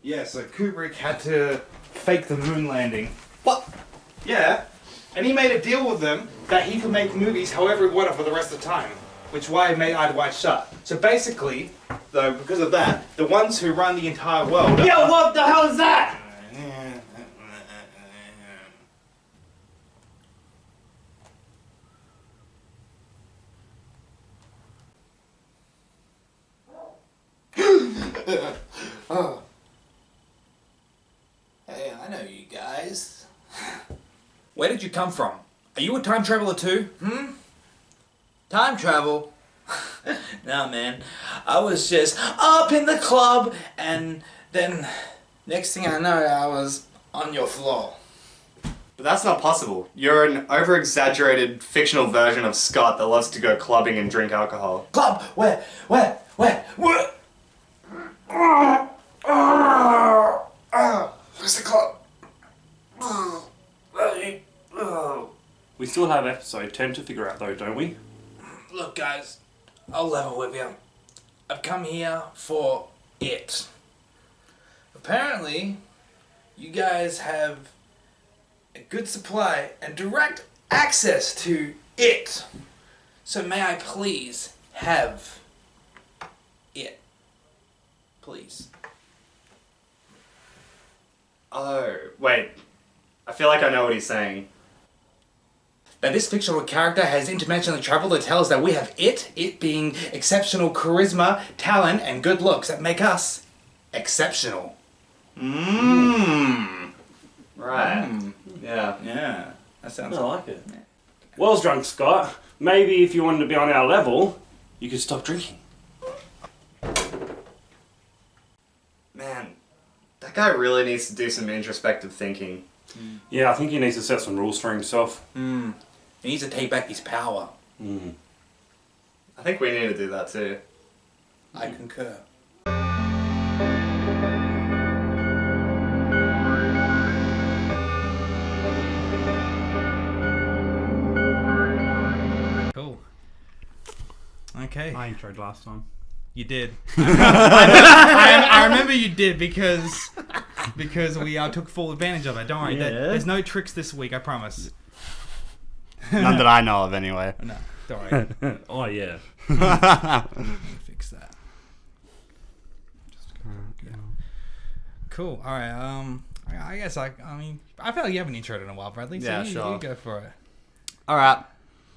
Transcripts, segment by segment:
Yeah, so Kubrick had to fake the moon landing. What? Yeah, and he made a deal with them that he could make movies however he wanted for the rest of the time, which why he made Eyes Wide Shut. So basically, though, because of that, the ones who run the entire world... Yo, what the hell is that? Oh. Hey, I know you guys. Where did you come from? Are you a time traveler too? Time travel? Nah, man. I was just up in the club, and then next thing I know, I was on your floor. But that's not possible. You're an over-exaggerated fictional version of Scott that loves to go clubbing and drink alcohol. Club? Where? Where's the club? We still have episode 10 to figure out though, don't we? Look, guys, I'll level with you. I've come here for it. Apparently, you guys have a good supply and direct access to it. So may I please have it? Please. Oh, wait. I feel like I know what he's saying. That this fictional character has interdimensional travel that tells that we have it being exceptional charisma, talent, and good looks that make us exceptional. Right. Yeah. Yeah, that sounds... I like it. Well drunk, Scott. Maybe if you wanted to be on our level, you could stop drinking. Man, that guy really needs to do some introspective thinking. Yeah, I think he needs to set some rules for himself. He needs to take back his power. I think we need to do that too. I concur. Cool. Okay. I introed last time. You did. I remember you did because we took full advantage of it. Don't worry. Yeah. There's no tricks this week, I promise. None that I know of, anyway. No, don't worry. Oh yeah. Fix that. Cool. All right. I guess I mean I feel like you haven't introed in a while, Bradley. So Yeah, you sure. go for it. All right.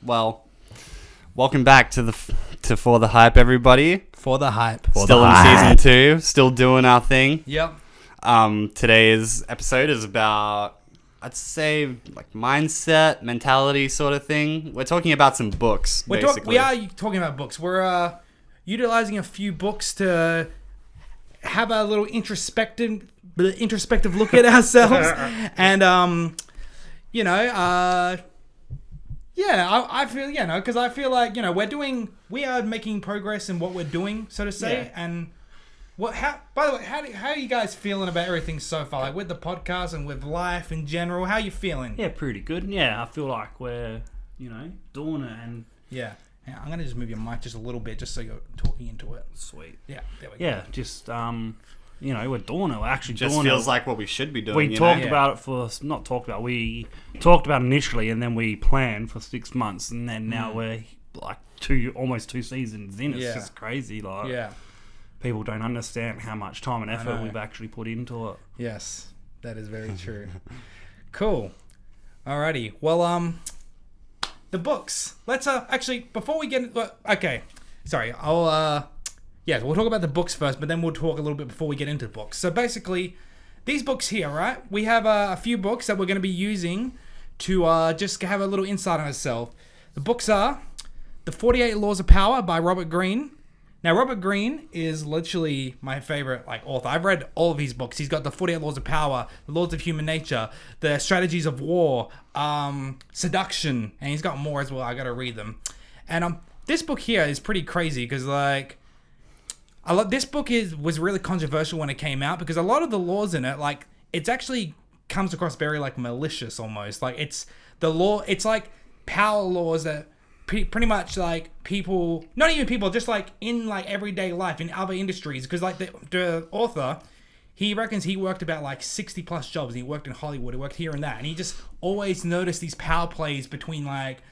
Well, welcome back to For the Hype, everybody. For the hype. Still in season 2, still doing our thing. Yep. Today's episode is about, I'd say, like mindset, mentality sort of thing. We're talking about some books, basically. We are talking about books. We're utilizing a few books to have a little introspective look at ourselves, and I feel because I feel like we are making progress in what we're doing, so to say, and. By the way, how are you guys feeling about everything so far? Like with the podcast and with life in general, how are you feeling? Yeah, pretty good. Yeah, I feel like we're, doing it and... Yeah. I'm going to just move your mic just a little bit just so you're talking into it. Sweet. Yeah, there we go. Yeah, just, we're doing it. We're actually Just doing it. feels like what we should be doing. We talked about it we talked about it initially and then we planned for 6 months and then now we're like almost 2 seasons in. It's just crazy. Like, yeah. People don't understand how much time and effort know. we've actually put into it. Yes, that is very true. Cool. Alrighty. Well, the books. Let's actually before we get okay. Sorry. We'll talk about the books first, but then we'll talk a little bit before we get into the books. So basically, these books here, right? We have a few books that we're going to be using to just have a little insight on ourselves. The books are The 48 Laws of Power by Robert Greene. Now, Robert Greene is literally my favorite author. I've read all of his books. He's got the 48 Laws of Power, the Laws of Human Nature, the Strategies of War, Seduction, and he's got more as well. I got to read them. And this book here is pretty crazy because this book was really controversial when it came out because a lot of the laws in it, it's actually comes across very malicious almost. It's the law. It's like power laws that. Pretty much people, not even people, just in everyday life in other industries, because the author, he reckons he worked about like 60 plus jobs. He worked in Hollywood, he worked here and that, and he just always noticed these power plays between like,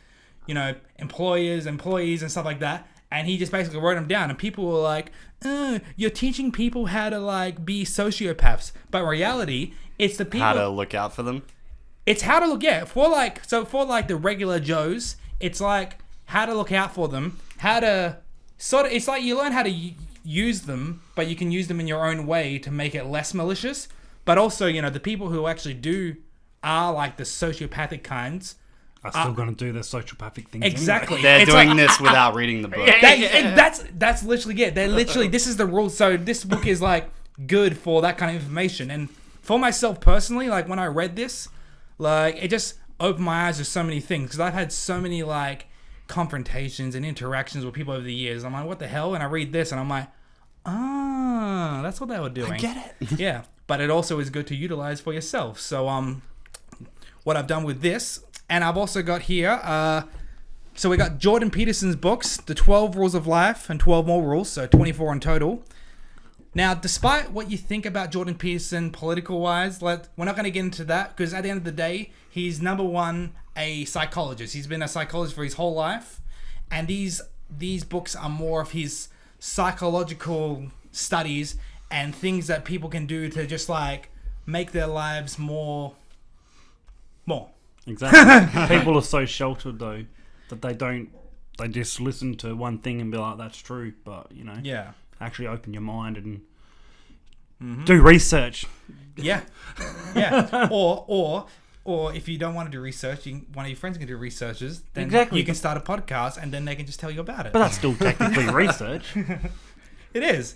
you know, employers, employees, and stuff like that. And he just basically wrote them down, and people were like, "You're teaching people how to like be sociopaths," but in reality, it's the people How to look out for them. It's how to look, yeah, for like the regular Joes, it's like how to look out for them, how to sort of, it's like you learn how to use them, but you can use them in your own way to make it less malicious. But also, you know, the people who actually are like the sociopathic kinds are still going to do their sociopathic things. Exactly. Anyway. They're It's doing like, this without reading the book. That's literally it. They're literally, this is the rule. So this book is like good for that kind of information. And for myself personally, like when I read this, like it just opened my eyes to so many things, because I've had so many like confrontations and interactions with people over the years. I'm like, what the hell? And I read this and I'm like, that's what they were doing. I get it. Yeah, but it also is good to utilize for yourself. So what I've done with this, and I've also got here, so we got Jordan Peterson's books, The 12 Rules of Life and 12 More Rules, so 24 in total. Now, despite what you think about Jordan Peterson political-wise, we're not going to get into that, because at the end of the day, he's number one, a psychologist. He's been a psychologist for his whole life, and these books are more of his psychological studies and things that people can do to just like make their lives more. Exactly. People are so sheltered though that they just listen to one thing and be like, that's true, but you know, Yeah. actually open your mind and do research. Yeah. Or if you don't want to do research, one of your friends can do researches. Then Exactly. you can start a podcast, and then they can just tell you about it. But that's still technically research. It is.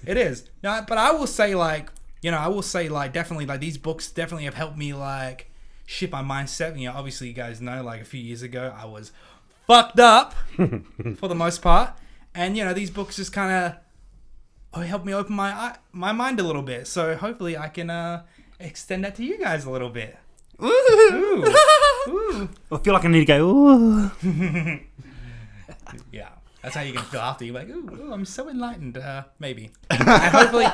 No, but I will say, like, definitely, like, these books definitely have helped me, like, shift my mindset. You know, obviously, you guys know, like, a few years ago, I was fucked up for the most part. And, you know, these books just kind of helped me open my mind a little bit. So hopefully I can extend that to you guys a little bit. Ooh. Ooh. I feel like I need to go, ooh. Yeah. That's how you can feel after. You're like, ooh, I'm so enlightened. Maybe. And hopefully,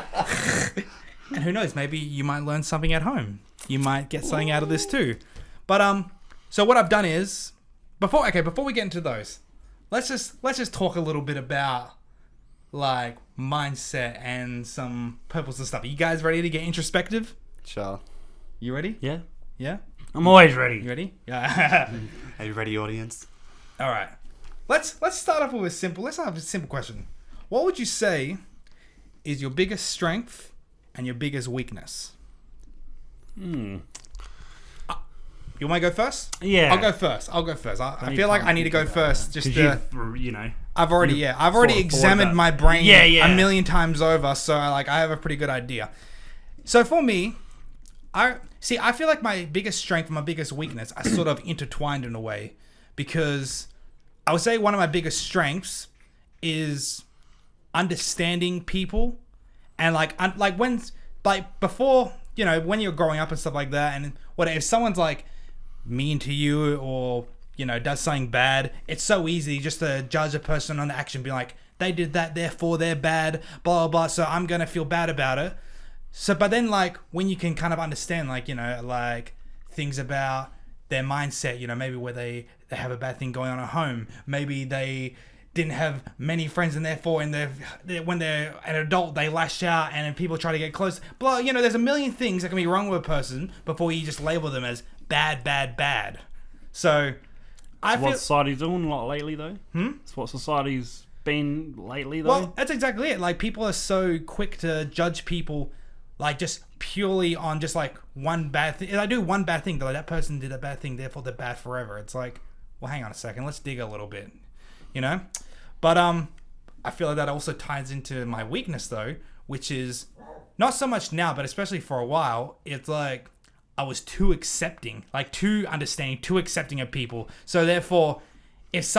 and who knows, maybe you might learn something at home. You might get something out of this too. But so what I've done is, before we get into those, let's just talk a little bit about like mindset and some purpose and stuff. Are you guys ready to get introspective? Sure. You ready? Yeah. Yeah? I'm always ready. You ready? Yeah. Are you ready, audience? All right. Let's start off with let's have a simple question. What would you say is your biggest strength and your biggest weakness? You want to go first? Yeah. I'll go first. I feel like I need to go first just to, you know. I've already sort of thought examined about- my brain Yeah. a million times over, so I have a pretty good idea. So for me, I feel like my biggest strength and my biggest weakness are sort of intertwined in a way, because I would say one of my biggest strengths is understanding people, and before, you know, when you're growing up and stuff like that, and whatever, if someone's like mean to you or, you know, does something bad, it's so easy just to judge a person on the action, be like, they did that, therefore they're bad, blah blah blah, so I'm gonna feel bad about it. So, but then, like, when you can kind of understand, like, you know, like, things about their mindset, you know, maybe where they have a bad thing going on at home, maybe they didn't have many friends, and therefore when they're an adult, they lash out, and then people try to get close, blah, you know, there's a million things that can be wrong with a person before you just label them as bad. So, I feel... What society's doing a lot lately, though. It's what society's been lately, though. Well, that's exactly it. Like, people are so quick to judge people, like, just purely on just, like, one bad thing. If I do one bad thing, like, that person did a bad thing, therefore they're bad forever. It's like, well, hang on a second. Let's dig a little bit, you know? But I feel like that also ties into my weakness, though, which is not so much now, but especially for a while, it's like I was too accepting, like too understanding, too accepting of people. So therefore, if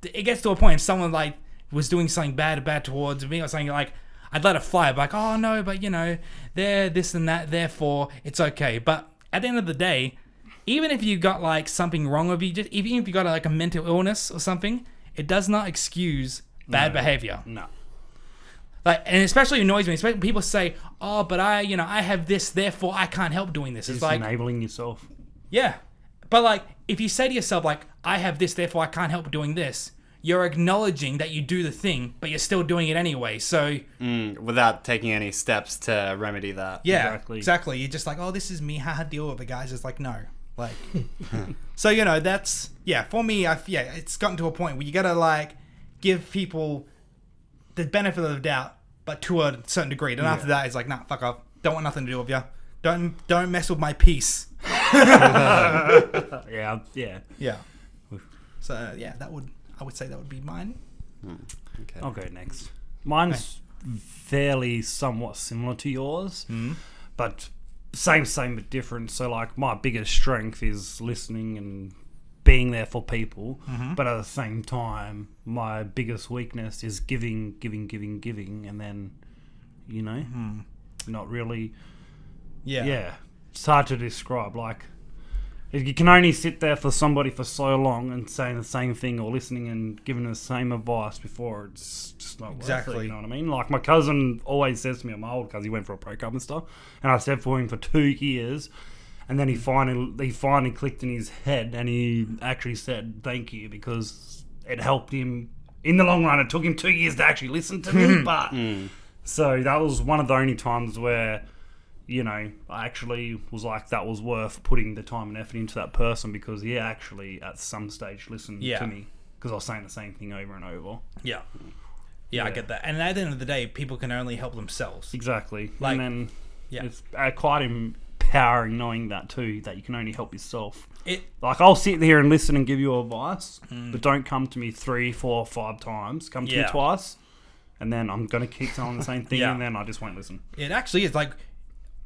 it gets to a point, if someone like was doing something bad towards me or something, like, I'd let it fly, like, oh no, but you know, they're this and that, therefore it's okay. But at the end of the day, even if you got like something wrong with you, even if you got like a mental illness or something, it does not excuse bad behavior. No. Like, and especially annoys me. Especially when people say, "Oh, but I have this, therefore I can't help doing this." It's Just like, enabling yourself. yeah, but like, if you say to yourself, like, "I have this, therefore I can't help doing this," you're acknowledging that you do the thing, but you're still doing it anyway. So Without taking any steps to remedy that. yeah, exactly. You're just like, "Oh, this is me. Haha, deal with it, guys." It's like, no, like, so that's for me. It's gotten to a point where you gotta like give people the benefit of the doubt, but to a certain degree. And after that, it's like, nah, fuck off. Don't want nothing to do with you. Don't mess with my peace. Yeah. Yeah. So I would say that would be mine. Okay. I'll go next. Mine's fairly somewhat similar to yours, but same but different. So like my biggest strength is listening and being there for people, but at the same time, my biggest weakness is giving, and then, not really. Yeah. It's hard to describe. Like, you can only sit there for somebody for so long and saying the same thing or listening and giving the same advice before it's just not worth it, you know what I mean? Like, my cousin always says to me, my old cousin, he went for a breakup and stuff, and I said for him for 2 years, and then he finally clicked in his head, and he actually said thank you because it helped him in the long run. It took him 2 years to actually listen to me, but so that was one of the only times where, I actually was like, that was worth putting the time and effort into that person because he actually at some stage listened to me because I was saying the same thing over and over. Yeah, I get that. And at the end of the day, people can only help themselves. Exactly. Like, and then it's quite empowering knowing that too, that you can only help yourself. Like, I'll sit here and listen and give you advice, but don't come to me 3, 4, 5 times. Come to me twice, and then I'm going to keep telling the same thing, and then I just won't listen. It actually is like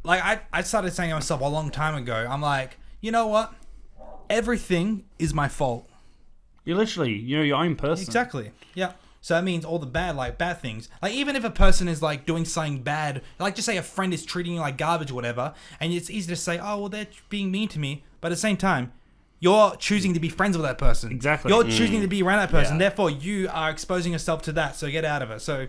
I started saying to myself a long time ago, I'm like, you know what? Everything is my fault. You're literally, your own person. Exactly. Yeah. So that means all the bad things. Like, even if a person is like doing something bad, like just say a friend is treating you like garbage or whatever, and it's easy to say, oh, well, they're being mean to me. But at the same time, you're choosing to be friends with that person. Exactly. You're choosing to be around that person. Therefore, you are exposing yourself to that. So get out of it. So,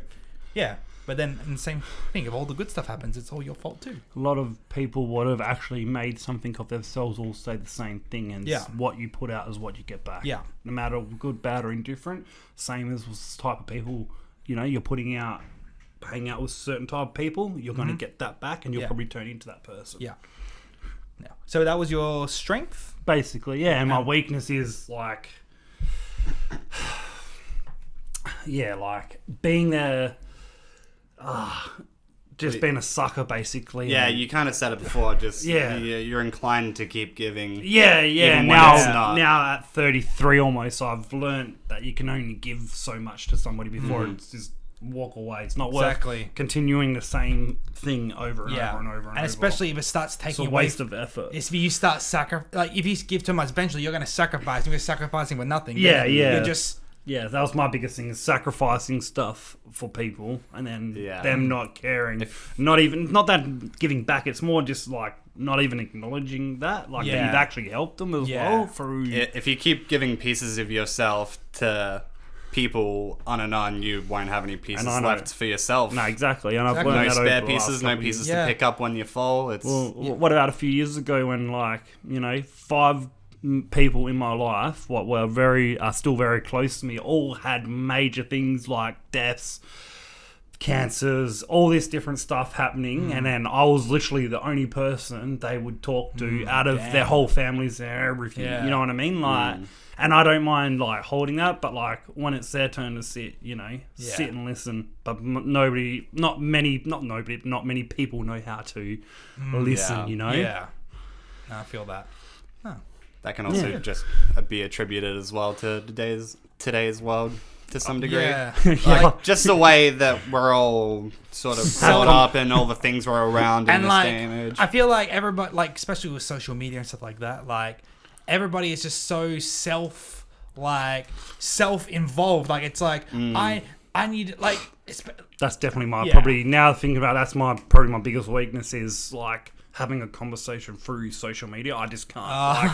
yeah. But then, in the same thing, if all the good stuff happens, it's all your fault too. A lot of people would have actually made something of themselves all say the same thing, and what you put out is what you get back. Yeah. No matter good, bad, or indifferent. Same as this type of people, you're putting out, hanging out with certain type of people, you're going to get that back, and you'll probably turn into that person. Yeah. So that was your strength? Basically, yeah. And my weakness is like, like being there. Just being a sucker, basically. Yeah, you kind of said it before. Just you're inclined to keep giving. Yeah. Now at 33 almost, I've learned that you can only give so much to somebody before it's just walk away. It's not worth continuing the same thing over and over and over and over. Especially if it starts taking away. It's a waste of effort. If you start if you give too much, eventually you're going to sacrifice. You're sacrificing with nothing. You're just. Yeah, that was my biggest thing, is sacrificing stuff for people and then them not caring. Not that giving back, it's more just like not even acknowledging that. Like that you've actually helped them as well through... If you keep giving pieces of yourself to people on and on, you won't have any pieces left for yourself. No, exactly. And I've learned no that spare pieces, no pieces to pick up when you fall. What about a few years ago when 5 people in my life are still very close to me, all had major things like deaths, cancers, all this different stuff happening, and then I was literally the only person they would talk to out of their whole families and everything. You know what I mean? And I don't mind holding that, but when it's their turn to sit, sit and listen. But not many people know how to listen. Yeah, I feel that. That can also just be attributed as well to today's world to some degree. Just the way that we're all sort of brought up and all the things we're around in this day and age. I feel like everybody, especially with social media and stuff like that, everybody is just so self-involved. It's like I need That's definitely my probably now thinking about that's probably my biggest weakness is having a conversation through social media. I just can't.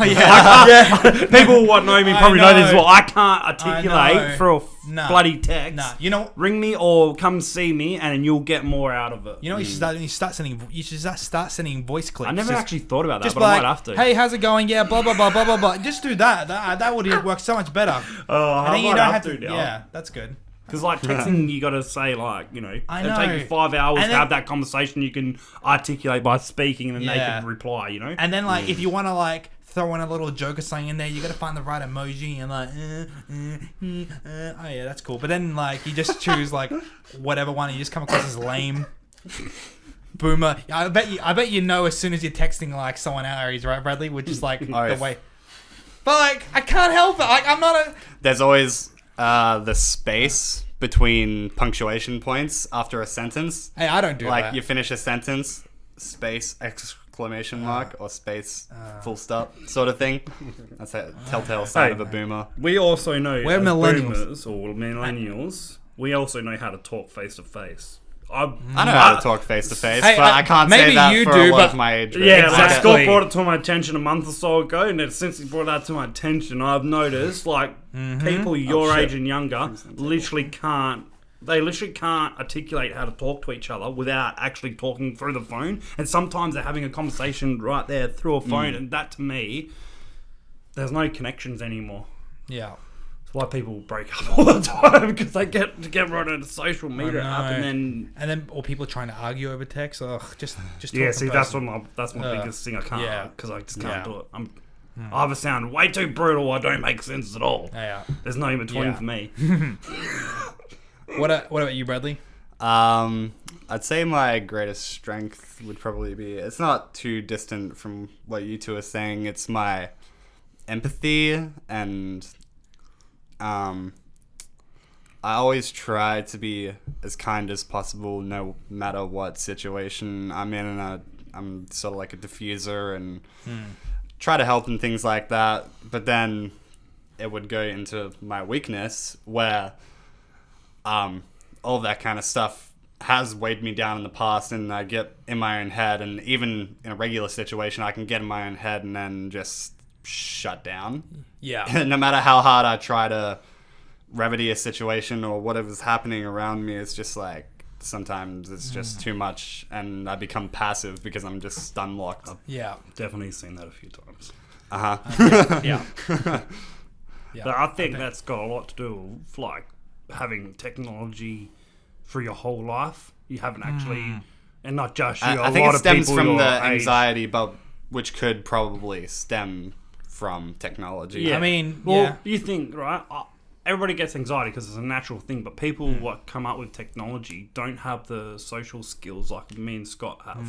People what know me probably know this as well. I can't articulate through a bloody text. Nah, you know, ring me or come see me, and you'll get more out of it. You know, you should start sending voice clips. I never actually thought about that, just but I might have to. Hey, how's it going? Yeah, blah blah blah blah blah blah. Just do that. That would work so much better. Oh, and then you don't have to. Yeah, that's good. Because like texting, you got to say like, you know, it'll take you 5 hours to have that conversation. You can articulate by speaking, and then they can reply. You know. And then like if you want to like throw in a little joke or something in there, you got to find the right emoji and like, oh yeah, that's cool. But then like you just choose like whatever one, and you just come across as lame. Boomer. I bet you know as soon as you're texting like someone Aries, right, Bradley? Which is like the way. But like I can't help it. Like I'm not a. There's always the space between punctuation points after a sentence. Hey, I don't do that. Like you finish a sentence, space, exclamation mark, or space, full stop, sort of thing. That's a telltale sign of a boomer. We also know we're millennials or millennials. We also know how to talk face to face. I know how to talk face to face, but I can't maybe say that you for do, a lot but of my age. Yeah, exactly. like Scott brought it to my attention a month or so ago, and since he brought that to my attention, I've noticed like people your age and younger literally can't articulate how to talk to each other without actually talking through the phone. And sometimes they're having a conversation right there through a phone, and that to me, there's no connections anymore. Yeah. That's why people break up all the time, because they get right on a social media app, and then or people trying to argue over text. Ugh, just yeah. See, that's my biggest thing. I can't because I just can't do it. I either sound way too brutal, or I don't make sense at all. Yeah. There's no in between for me. What about you, Bradley? I'd say my greatest strength would probably be, it's not too distant from what you two are saying. It's my empathy, and I always try to be as kind as possible, no matter what situation I'm in. And I'm sort of like a diffuser and try to help and things like that. But then it would go into my weakness, where all of that kind of stuff has weighed me down in the past, and I get in my own head. And even in a regular situation, I can get in my own head and then just shut down. Yeah. No matter how hard I try to remedy a situation or whatever's happening around me, it's just like sometimes it's just too much, and I become passive because I'm just stun locked. Yeah. Definitely seen that a few times. Yeah. But I think that's got a lot to do with like having technology for your whole life. You haven't actually, and not just you. I think it stems from the anxiety, but which could probably stem from technology. Yeah. I mean, you think, right? Everybody gets anxiety because it's a natural thing, but people what come up with technology don't have the social skills like me and Scott have.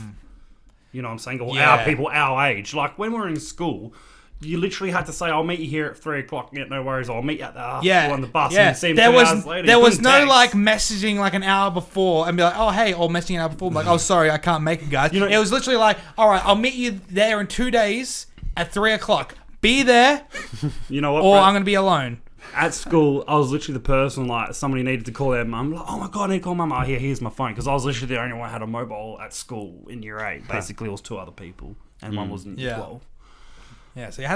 You know what I'm saying? Or our people our age. Like when we're in school, you literally had to say, "I'll meet you here at 3:00. Yeah, no worries. I'll meet you at the school on the bus." And see him 2 hours later. There was no like messaging like an hour before and be like, "Oh hey," or messaging an hour before, like, "Oh sorry, I can't make it, guys." You know, it was literally like, "All right, I'll meet you there in 2 days at 3:00. Be there." You know what? Or I'm gonna be alone. At school, I was literally the person, like, somebody needed to call their mum. Like, oh my God, I need to call mum. Oh, here's my phone. Because I was literally the only one who had a mobile at school in year 8. Basically, it was 2 other people. And one was in 12. Yeah, so you had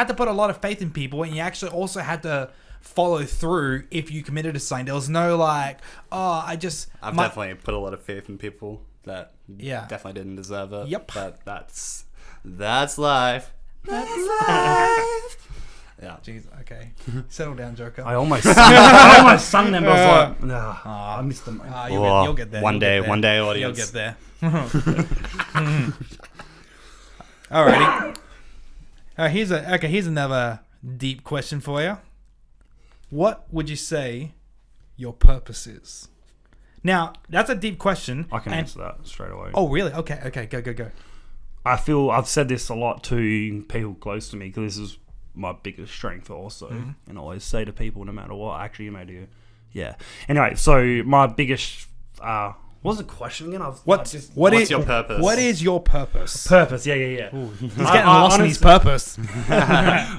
to put a lot of faith in people, and you actually also had to follow through if you committed to something. There was no like, I've definitely put a lot of faith in people that definitely didn't deserve it. Yep. But that's life. That's life. Yeah. Jeez, okay. Settle down, Joker. I almost sung them, but I was like, I missed them. You'll get there. One day, audience. You'll get there. Alrighty. Here's another deep question for you. What would you say your purpose is? Now, that's a deep question. I can answer that straight away. Oh, really? Okay. Go. I feel I've said this a lot to people close to me because this is my biggest strength also. And I always say to people, no matter what, actually, you may do. Yeah. Anyway, so my biggest... what was the question again? What's your purpose? What is your purpose? Yeah. Ooh, he's getting lost in his purpose.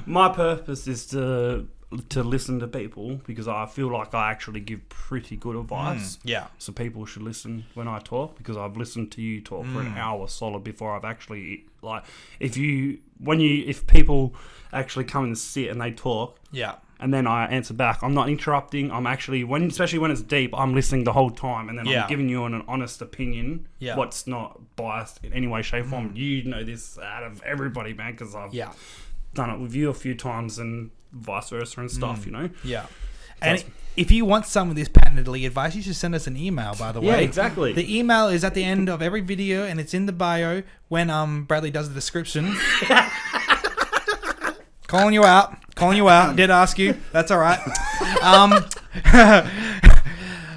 My purpose is to to listen to people because I feel like I actually give pretty good advice. Yeah. So people should listen when I talk because I've listened to you talk for an hour solid before I've actually like if people actually come and sit and they talk. Yeah. And then I answer back. I'm not interrupting. I'm actually especially when it's deep, I'm listening the whole time, and then I'm giving you an honest opinion. Yeah. What's not biased in any way, shape, form. You know this out of everybody, man, because I've done it with you a few times and vice versa and stuff. You know. Yeah. And if you want some of this patently advice, you should send us an email. By the way, yeah, exactly. The email is at the end of every video, and it's in the bio when Bradley does the description. Calling you out. Did ask you. That's all right.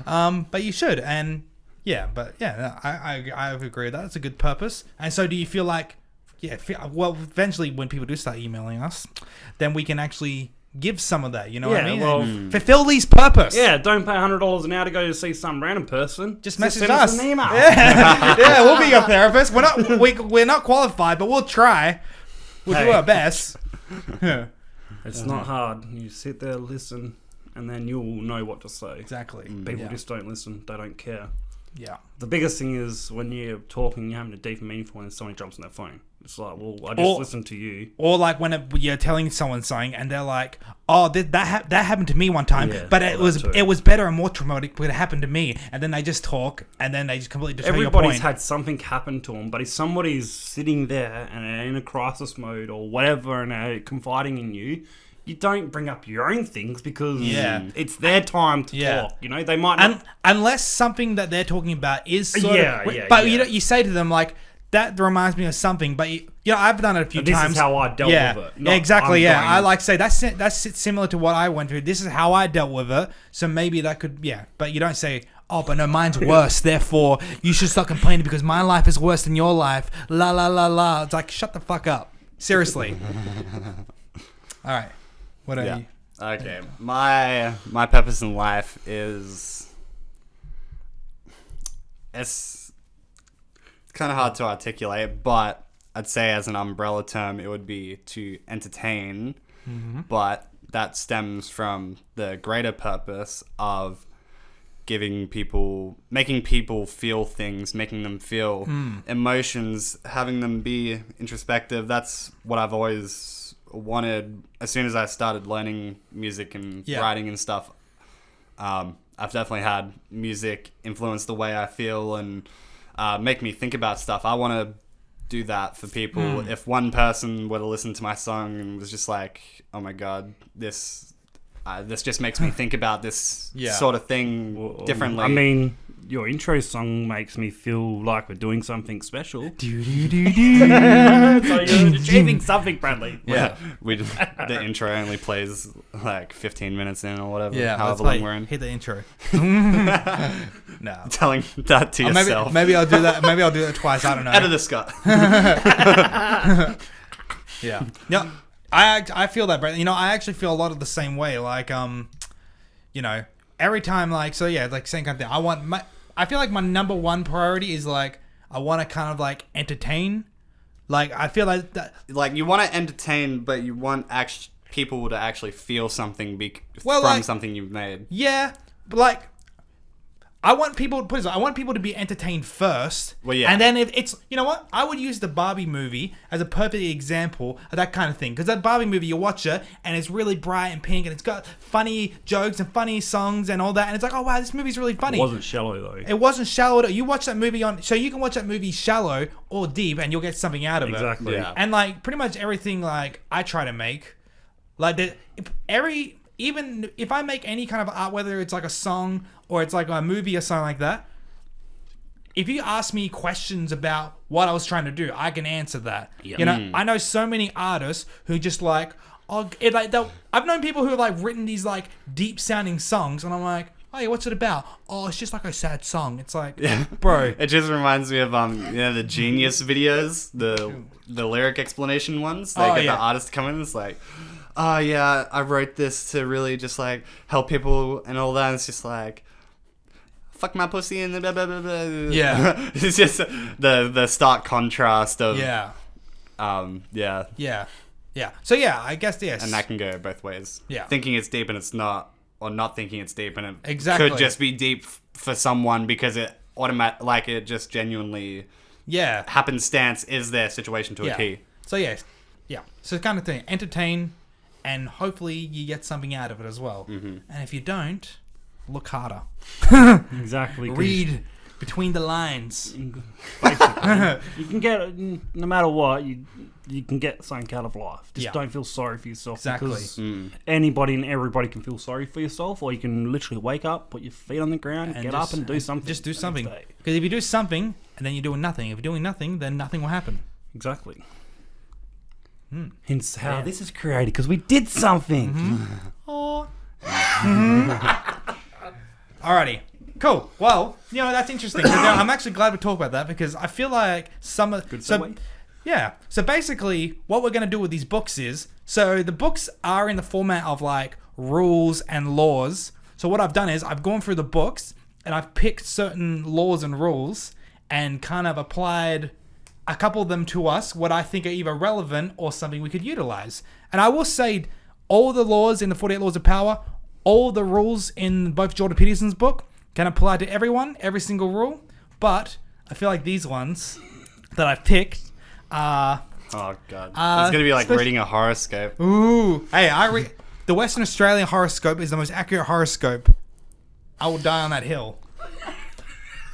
But you should. And I agree with that. It's a good purpose. And so do you feel like, eventually when people do start emailing us, then we can actually give some of that. You know what I mean? Well, fulfill these purpose. Yeah, don't pay $100 an hour to go to see some random person. Just message send us an email. Yeah, we'll be your therapist. We're not qualified, but we'll try. We'll do our best. It's not hard. You sit there, listen, and then you'll know what to say. Exactly. People just don't listen. They don't care. Yeah. The biggest thing is when you're talking, you're having a deep and meaningful, and somebody jumps on their phone. It's like, well, I just listened to you. Or like when you're telling someone something, and they're like, "Oh, that happened to me one time, but it was better and more traumatic, but it happened to me." And then they just talk, and then they just completely destroy your point. Everybody's had something happen to them, but if somebody's sitting there and they're in a crisis mode or whatever, and they're confiding in you, you don't bring up your own things because it's their time to talk. You know, they might not... unless something that they're talking about is sort of... But you say to them, like, that reminds me of something, but I've done it a few times. This is how I dealt with it. Exactly. I like to say that's similar to what I went through. This is how I dealt with it. So maybe that could, but you don't say, "Oh, but no, mine's worse. Therefore, you should stop complaining because my life is worse than your life." La la la la. It's like, shut the fuck up. Seriously. All right. What are you? Okay. My purpose in life is it's kind of hard to articulate, but I'd say as an umbrella term, it would be to entertain. But that stems from the greater purpose of making people feel things, making them feel emotions, having them be introspective. That's what I've always wanted. As soon as I started learning music and writing and stuff, I've definitely had music influence the way I feel and make me think about stuff. I want to do that for people. If one person were to listen to my song and was just like, "Oh my god, this just makes me think about this sort of thing differently." I mean, your intro song makes me feel like we're doing something special. So you're achieving something, Bradley. Yeah, the intro only plays like 15 minutes in or whatever. Yeah, however long we're in. Hit the intro. No, telling that to yourself. Maybe I'll do that. Maybe I'll do it twice. I don't know. Editor Scott. Yeah. No, I feel that, Brett. I actually feel a lot of the same way. Like, every time, like, so yeah, like same kind of thing. I feel like my number one priority is like I want to kind of like entertain. Like I feel like that. Like you want to entertain, but you want people to actually feel something something you've made. Yeah, but like I want people to be entertained first. Well, yeah. And then if it's, you know what? I would use the Barbie movie as a perfect example of that kind of thing. Because that Barbie movie, you watch it, and it's really bright and pink, and it's got funny jokes and funny songs and all that. And it's like, oh, wow, this movie's really funny. It wasn't shallow, though. It wasn't shallow at all. You watch that movie so you can watch that movie shallow or deep, and you'll get something out of it. Exactly. Yeah. And, like, pretty much everything, like, I try to make, like, even if I make any kind of art, whether it's like a song or it's like a movie or something like that, if you ask me questions about what I was trying to do, I can answer that. Yep. I know so many artists who just like, I've known people who have like written these like deep sounding songs, and I'm like, oh yeah, what's it about? Oh, it's just like a sad song. It's like, bro. It just reminds me of the Genius videos, the lyric explanation ones. They get the artist to come in. It's like, oh yeah, I wrote this to really just like help people and all that. And it's just like, fuck my pussy and blah, blah, blah, blah. Yeah. It's just the stark contrast of Yeah. yeah. Yeah. Yeah. So yeah, I guess yes. And that can go both ways. Yeah. Thinking it's deep and it's not, or not thinking it's deep and it Exactly. could just be deep for someone because it it just genuinely happenstance is their situation to a T. So yeah. So kind of thing, entertain, and hopefully you get something out of it as well. Mm-hmm. And if you don't, look harder. Exactly. Read between the lines. Basically, you can get, no matter what, you can get something out of life. Just don't feel sorry for yourself. Exactly. Because anybody and everybody can feel sorry for yourself, or you can literally wake up, put your feet on the ground, and get up and do something. Just do something. Because if you do something, and then you're doing nothing. If you're doing nothing, then nothing will happen. Exactly. Hence how this is created, because we did something. Alrighty. Cool. Well, that's interesting. I'm actually glad we talked about that, because I feel like some of... Good segue. Yeah. So basically, what we're going to do with these books is... So the books are in the format of like rules and laws. So what I've done is I've gone through the books and I've picked certain laws and rules and kind of applied a couple of them to us, what I think are either relevant or something we could utilize. And I will say all the laws in the 48 Laws of Power, all the rules in both Jordan Peterson's book can apply to everyone, every single rule. But I feel like these ones that I've picked are... Oh, God. It's going to be like reading a horoscope. Ooh. Hey, the Western Australian horoscope is the most accurate horoscope. I will die on that hill.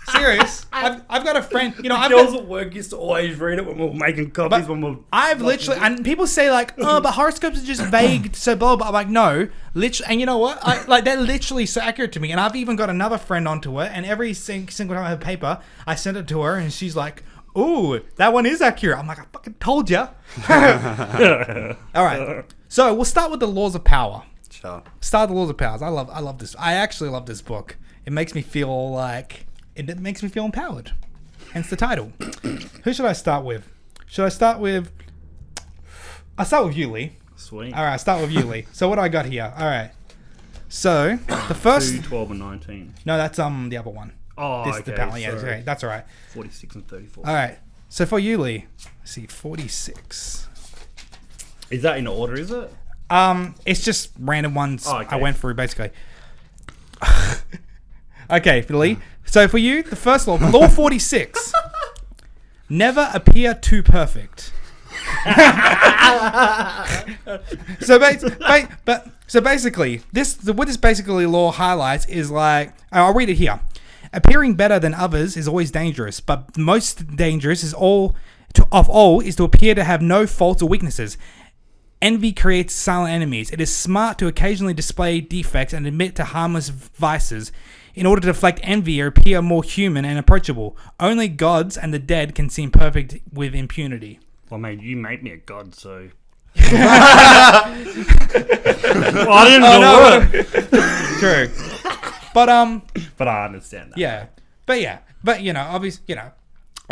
Serious. I've got a friend, Girls at work used to always read it when we were making copies. I've literally, and people say like, oh, but horoscopes are just vague, so blah, blah. I'm like, no, literally, and you know what? They're literally so accurate to me. And I've even got another friend onto it, and every single time I have paper, I send it to her, and she's like, ooh, that one is accurate. I'm like, I fucking told ya. All right. So we'll start with the laws of power. Sure. Start with the laws of powers. I love this. I actually love this book. It makes me feel like... It makes me feel empowered. Hence the title. Who should I start with? I'll start with you, Lee. Sweet. All right, I'll start with you, Lee. So what do I got here? All right. So the first... 2, 12, and 19. No, that's the other one. Oh, this okay. The power. Yeah, okay, that's all right. 46 and 34. All right. So for you, Lee, let's see, 46. Is that in order, is it? It's just random ones okay. I went through, basically. Okay, for Lee. So for you, the first law 46. Never appear too perfect. So basically, what this basically law highlights is like, I'll read it here. Appearing better than others is always dangerous, but most dangerous is to appear to have no faults or weaknesses. Envy creates silent enemies. It is smart to occasionally display defects and admit to harmless vices in order to deflect envy or appear more human and approachable. Only gods and the dead can seem perfect with impunity. Well, mate, you made me a god, so... Well, I didn't know it. True. But I understand that. Yeah. But obviously,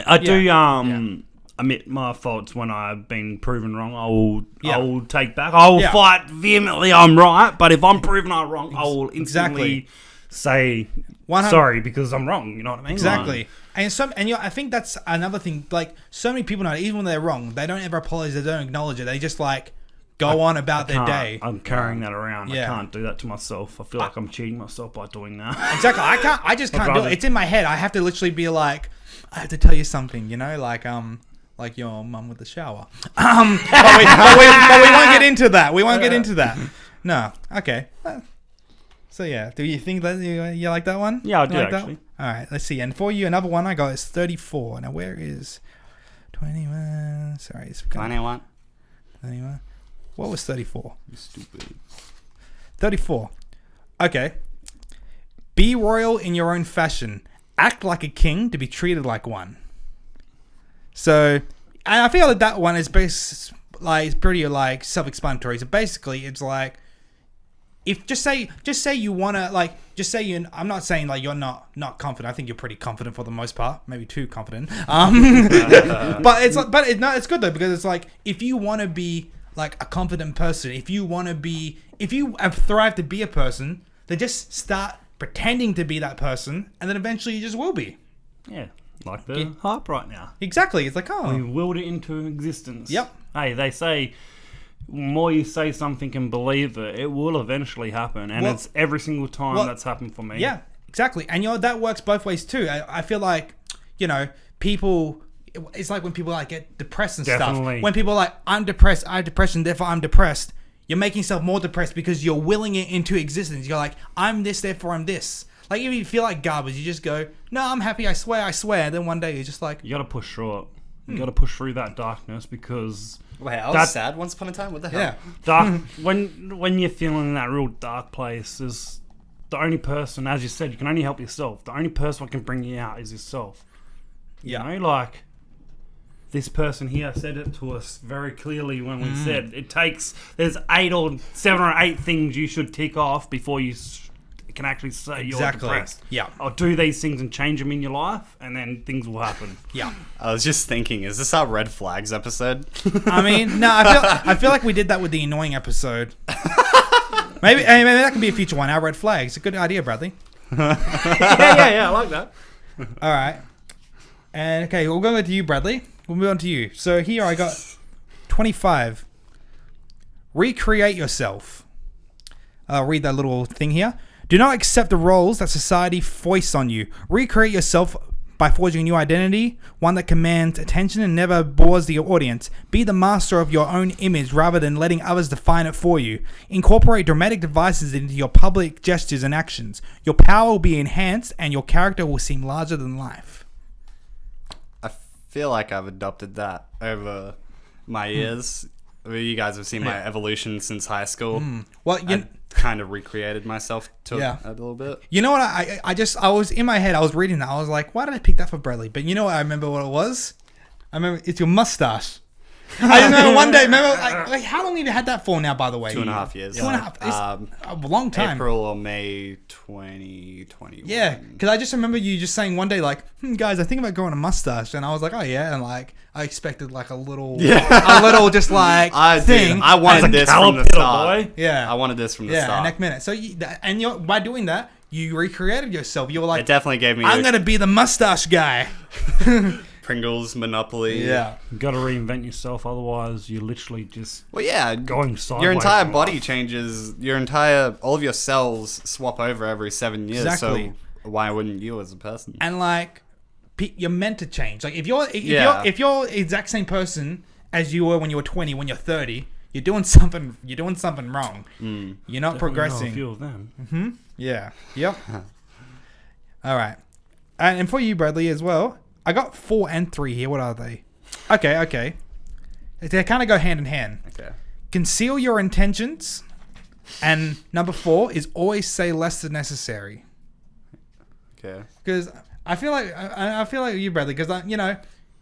I do admit my faults when I've been proven wrong. I will take back. I will fight vehemently. I'm right, but if I'm proven I'm wrong, I will instantly say sorry because I'm wrong. You know what I mean? Exactly. And I think that's another thing. Like, so many people know, even when they're wrong, they don't ever apologize. They don't acknowledge it. They just like go on about their day. I'm carrying that around. Yeah. I can't do that to myself. I feel like I'm cheating myself by doing that. Exactly. I just can't do it. It's in my head. I have to literally be like, I have to tell you something. Like your mum with the shower. But we won't get into that. We won't get into that. No. Okay. So yeah, do you think that you like that one? Yeah, I do like actually. All right, let's see. And for you, another one I got is 34. Now where is 21? Sorry, it's 21. 21. What was 34? You stupid. 34. Okay. Be royal in your own fashion. Act like a king to be treated like one. So, and I feel that one is it's pretty like self-explanatory. So basically, it's like, if just say you wanna I'm not saying like you're not confident. I think you're pretty confident for the most part, maybe too confident. But it's good though, because it's like, if you want to be like a confident person, if you have thrived to be a person, then just start pretending to be that person, and then eventually you just will be. Yeah. Like the harp right now. Exactly. It's like, we willed it into existence. Yep. Hey, they say more you say something and believe it, it will eventually happen. And it's every single time that's happened for me. Yeah, exactly. And that works both ways too. I feel like, people, it's like when people like get depressed and stuff. When people are like, I'm depressed, I have depression, therefore I'm depressed. You're making yourself more depressed because you're willing it into existence. You're like, I'm this, therefore I'm this. Like, if you feel like garbage, you just go, no, I'm happy, I swear. And then one day you're just like... You gotta push through it. You gotta push through that darkness because... Wait, I was sad once upon a time? What the hell? Yeah. Dark, when you're feeling in that real dark place, is the only person, as you said, you can only help yourself. The only person that can bring you out is yourself. Yeah. Like... This person here said it to us very clearly when we said there's 8 or 7 or 8 things you should tick off before you can actually say you're depressed. Yeah. Or do these things and change them in your life, and then things will happen. Yeah. I was just thinking, is this our red flags episode? I mean, no, I feel like we did that with the annoying episode. Maybe that can be a future one. Our red flags. A good idea, Bradley. yeah, I like that. All right. And okay, we'll go to you, Bradley. We'll move on to you. So here I got 25. Recreate yourself. I'll read that little thing here. Do not accept the roles that society foists on you. Recreate yourself by forging a new identity, one that commands attention and never bores the audience. Be the master of your own image rather than letting others define it for you. Incorporate dramatic devices into your public gestures and actions. Your power will be enhanced and your character will seem larger than life. I feel like I've adopted that over my years. You guys have seen my evolution since high school. Well, I kind of recreated myself to a little bit. You know what? I was in my head. I was reading that. I was like, why did I pick that for Bradley? But you know what? I remember what it was. I remember it's your mustache. I remember one day. Remember, like, how long have you had that for now? By the way, 2.5 years. 2.5. It's a long time. April or May 2021. Yeah, because I just remember you just saying one day, like, guys, I think about growing a mustache, and I was like, oh yeah, and like I expected like a little just like thing. I wanted this from the start. Boy. Yeah, I wanted this from the start. Yeah, next minute. So by doing that, you recreated yourself. You were like, it definitely gave me. I'm gonna be the mustache guy. Pringles, Monopoly. Yeah. You got to reinvent yourself, otherwise you literally just going sideways. Your entire body changes. All of your cells swap over every 7 years. Exactly. So why wouldn't you as a person? And like, you're meant to change. Like if you're exact same person as you were when you were 20, when you're 30, you're doing something wrong. You're not progressing. Know a few of them. Yeah. Yep. All right. And for you, Bradley, as well. I got 4 and 3 here. What are they? Okay. They kind of go hand in hand. Okay. Conceal your intentions. And number 4 is always say less than necessary. Okay. Because I feel like you, Bradley, because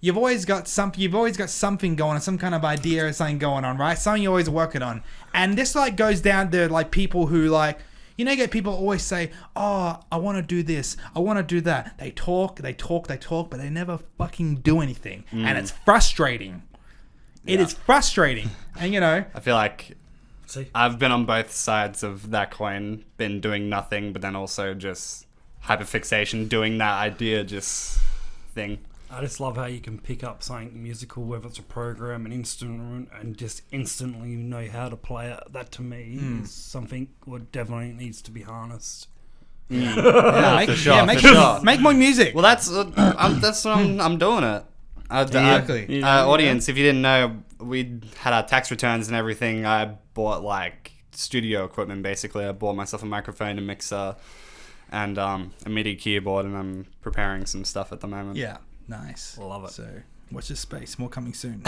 you've always got something going on, some kind of idea or something going on, right? Something you're always working on. And this like goes down to like people who like, you get people always say, oh, I want to do this, I want to do that. They talk, but they never fucking do anything. And it's frustrating. It is frustrating. And I feel like I've been on both sides of that coin, been doing nothing, but then also just hyperfixation, doing that idea just thing. I just love how you can pick up something musical, whether it's a program, an instrument, and just instantly know how to play it. That to me is something what definitely needs to be harnessed. For sure. Make more music. Well, that's what I'm doing it. Exactly. Audience, if you didn't know, we had our tax returns and everything. I bought like studio equipment. Basically, I bought myself a microphone, a mixer, and a MIDI keyboard, and I'm preparing some stuff at the moment. Yeah. Nice. Love it. So watch this space. More coming soon.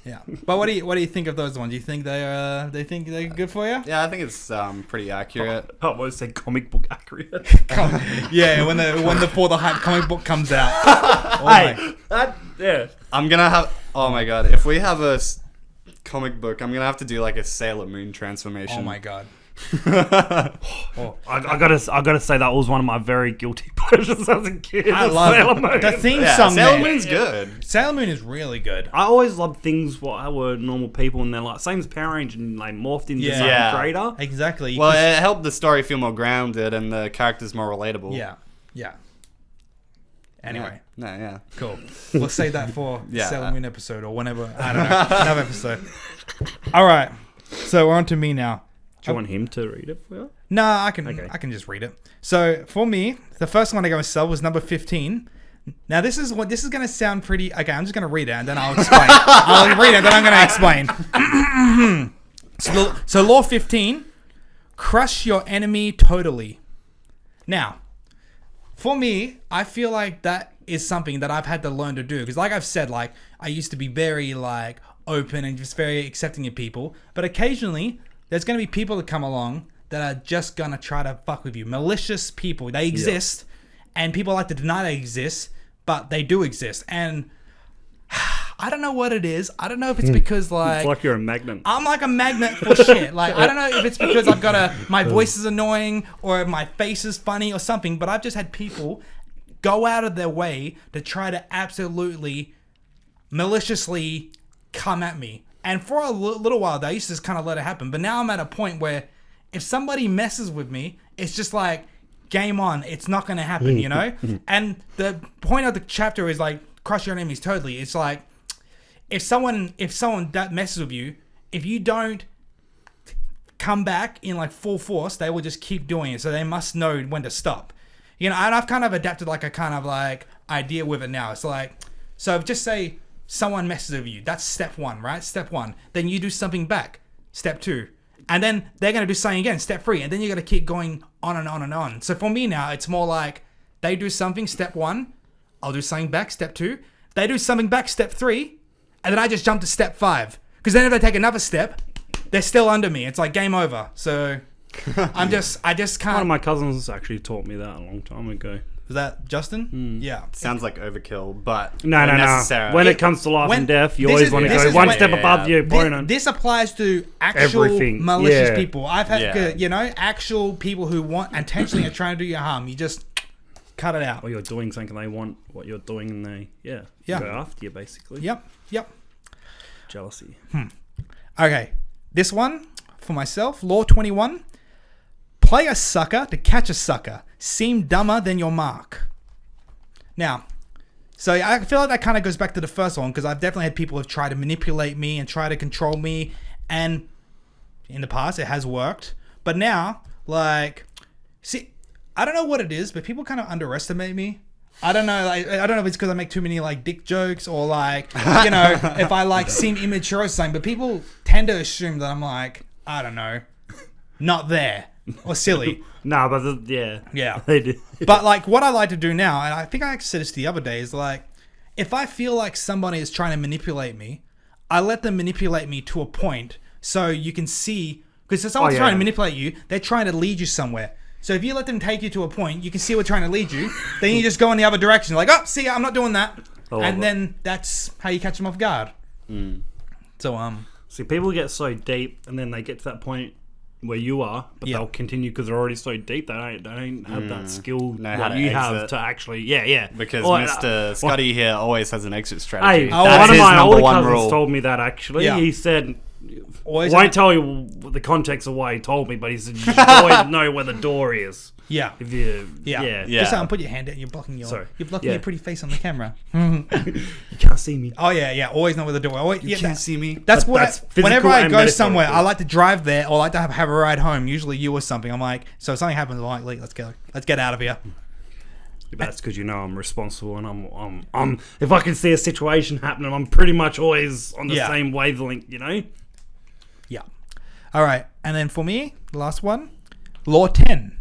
Yeah. But what do you think of those ones? Do you think they're good for you? Yeah, I think it's pretty accurate. I almost said comic book accurate. Yeah, when the For the Hype comic book comes out. I'm gonna have. Oh my god! If we have a comic book, I'm gonna have to do like a Sailor Moon transformation. Oh my god. I gotta say that was one of my very guilty pleasures as a kid. I love Sailor Moon. the theme song. Sailor Moon's good. Sailor Moon is really good. I always loved things what were normal people, and they're like same as Power Ranger, and like morphed into something greater. Exactly. Well, it helped the story feel more grounded and the characters more relatable. Yeah. Anyway. Yeah. Cool. We'll save that for the Yeah. Sailor Moon episode or whenever. I don't know. Another episode. All right. So on to me now. Do you want him to read it for you? No, I can just read it. So for me, the first one I go and sell was number 15. Now this is going to sound pretty. Okay, I'm just going to read it and then I'll explain. I'll read it, then I'm going to explain. So law 15, crush your enemy totally. Now, for me, I feel like that is something that I've had to learn to do because, like I've said, like I used to be very like open and just very accepting of people, but occasionally there's going to be people that come along that are just going to try to fuck with you. Malicious people. They exist, and people like to deny they exist, but they do exist. And I don't know what it is. I don't know if it's because like... It's like you're a magnet. I'm like a magnet for shit. Like, I don't know if it's because I've got my voice is annoying or my face is funny or something, but I've just had people go out of their way to try to absolutely maliciously come at me. And for a little while, I used to just kind of let it happen. But now I'm at a point where if somebody messes with me, it's just like, game on. It's not going to happen, you know? And the point of the chapter is like, crush your enemies totally. It's like, if someone that messes with you, if you don't come back in like full force, they will just keep doing it. So they must know when to stop. You know, and I've kind of adapted like a kind of like idea with it now. It's like, so just say someone messes with you. That's step one, right? Step one. Then you do something back. Step two. And then they're going to do something again. Step three. And then you got to keep going on and on and on. So for me now, it's more like they do something, step one. I'll do something back, step two. They do something back, step three. And then I just jump to step 5. Because then if they take another step, they're still under me. It's like game over. So I just can't. One of my cousins actually taught me that a long time ago. Was that Justin? Yeah. Sounds like overkill, but no. When it comes to life and death, you always want to go one step above your opponent. This applies to actual malicious people. I've had, actual people who want intentionally are trying to do you harm. You just cut it out. Or you're doing something they want what you're doing and they go after you basically. Yep. Jealousy. Okay. This one for myself, Law 21. Play a sucker to catch a sucker. Seem dumber than your mark. Now, so I feel like that kind of goes back to the first one because I've definitely had people who have tried to manipulate me and try to control me, and in the past it has worked. But now, like, see, I don't know what it is, but people kind of underestimate me. I don't know. Like, I don't know if it's because I make too many like dick jokes or like, you know, if I like seem immature or something. But people tend to assume that I'm like, I don't know, not there or silly. No, but yeah, they do. But like, what I like to do now, and I think I said this the other day, is like, if I feel like somebody is trying to manipulate me, I let them manipulate me to a point, so you can see, because if someone's trying to manipulate you, they're trying to lead you somewhere. So if you let them take you to a point, you can see we're trying to lead you. Then you just go in the other direction, like, oh, see, I'm not doing that, and then that's how you catch them off guard. So see, people get so deep, and then they get to that point where you are, but they'll continue because they're already so deep. They don't have that skill that you have to actually, Because Mr. Scotty here always has an exit Hey, strategy. one of my older cousins told me that actually. Yeah. He said, I won't tell you the context of why he told me, but he said you should always know where the door is. Yeah. If you, Just put your hand out. You're blocking your your pretty face on the camera. You can't see me. Oh yeah. Always know where the door. You can't see me. That's whenever I go somewhere, I like to drive there or like to have a ride home. Usually you or something. I'm like, so if something happens, I'm like, let's go. Let's get out of here. But that's because I'm responsible, and I'm. If I can see a situation happening, I'm pretty much always on the same wavelength. You know. Yeah. All right, and then for me, the last one, Law 10.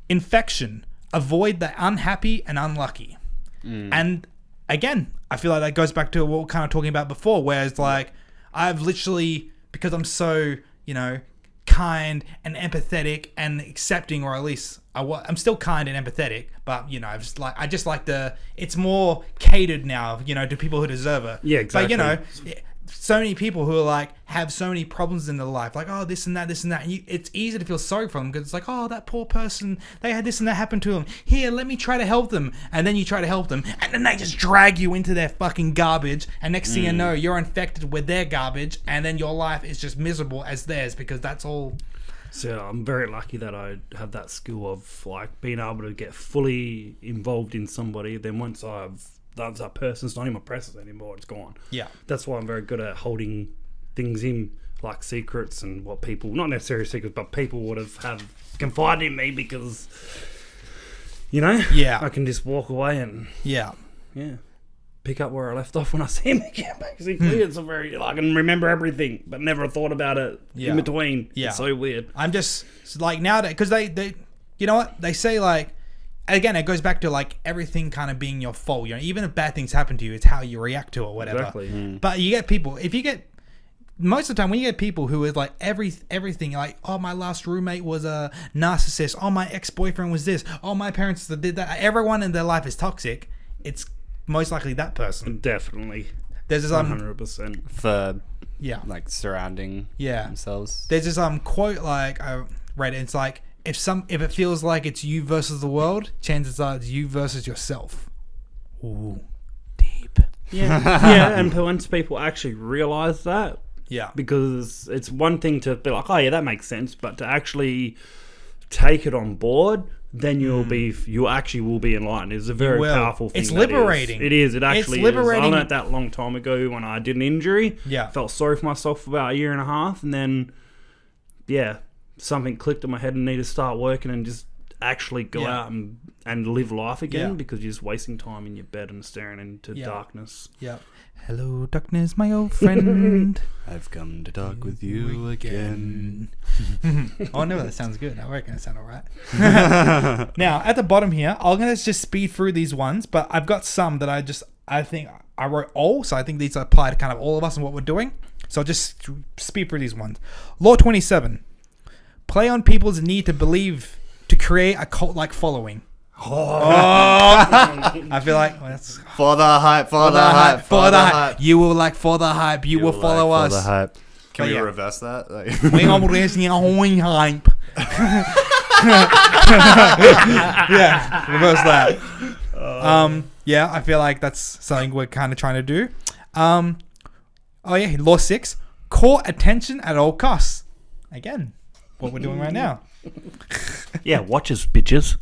Infection. Avoid the unhappy and unlucky. And again, I feel like that goes back to what we were kind of talking about before, where it's like, I've literally, because I'm so, kind and empathetic and accepting, or at least I'm still kind and empathetic, but I just like it's more catered now, to people who deserve it. Yeah, exactly. But so many people who are like have so many problems in their life, like this and that, and it's easy to feel sorry for them because it's like, oh, that poor person, they had this and that happen to them. Here, let me try to help them, and then you try to help them, and then they just drag you into their fucking garbage, and next thing you know, you're infected with their garbage, and then your life is just miserable as theirs because that's all. So I'm very lucky that I have that skill of like being able to get fully involved in somebody. Then once that person's not in my presence anymore, it's gone. Yeah. That's why I'm very good at holding things in. like secrets and what people, not necessarily secrets, but people would have confided in me because, you know, I can just walk away and pick up where I left off when I see him again. Basically, it's a very, I can remember everything, but never thought about it in between. Yeah, it's so weird. I'm just like nowadays because they, you know what they say, like, again, it goes back to like everything kind of being your fault. You know, even if bad things happen to you, it's how you react to it or whatever. Exactly. But you get people, most of the time when you get people who is like everything, like, oh, my last roommate was a narcissist, oh, my ex-boyfriend was this, oh, my parents did that, everyone in their life is toxic, it's most likely that person. Definitely. There's this 100% for like surrounding themselves. There's this quote, like, I read it, it's like, if it feels like it's you versus the world, chances are it's you versus yourself. Ooh, deep. Yeah, and once people actually realize that, because it's one thing to be like, oh yeah, that makes sense, but to actually take it on board, then you actually will be enlightened. It's a very powerful thing. It's liberating. It is. It actually it's liberating. is. I learned that long time ago when I did an injury. Yeah. Felt sorry for myself for about a year and a half, and then something clicked in my head and needed to start working and just actually go out and live life again, because you're just wasting time in your bed and staring into darkness. Yeah. Hello, darkness, my old friend. I've come to talk with you again. Oh no, that sounds good. I reckon it sounds alright. Now, at the bottom here, I'm going to just speed through these ones, but I've got some that I think I wrote all, so I think these apply to kind of all of us and what we're doing. So I'll just speed through these ones. Law 27. Play on people's need to believe to create a cult-like following. I feel like that's for the hype, for the hype, for the hype. You will like for the hype. You will follow us. For the hype. Can we reverse that? We are listening to hype. Yeah, reverse that. Yeah, I feel like that's something we're kind of trying to do. Law 6. Court attention at all costs. Again, what we're doing right now. Yeah, watch us, bitches.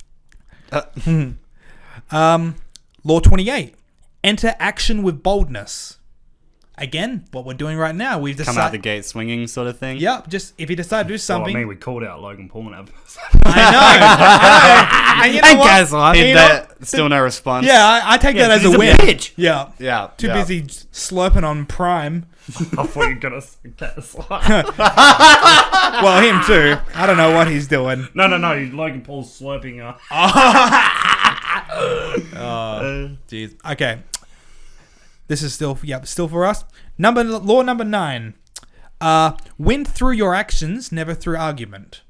Law 28. Enter action with boldness. Again, what we're doing right now. We've decided, come out the gate swinging, sort of thing. Yep. Just if you decide to do something. Well, I mean, we called out Logan Paul and I know. And you know what? Still no response. Yeah, I take that as a win. Bitch. Yeah. Yeah. Too busy slurping on Prime. I thought you were gonna say Tesla. Well, him too. I don't know what he's doing. No. Logan Paul's slurping her. Oh, jeez. Okay. This is still for us. Law number 9. Win through your actions, never through argument.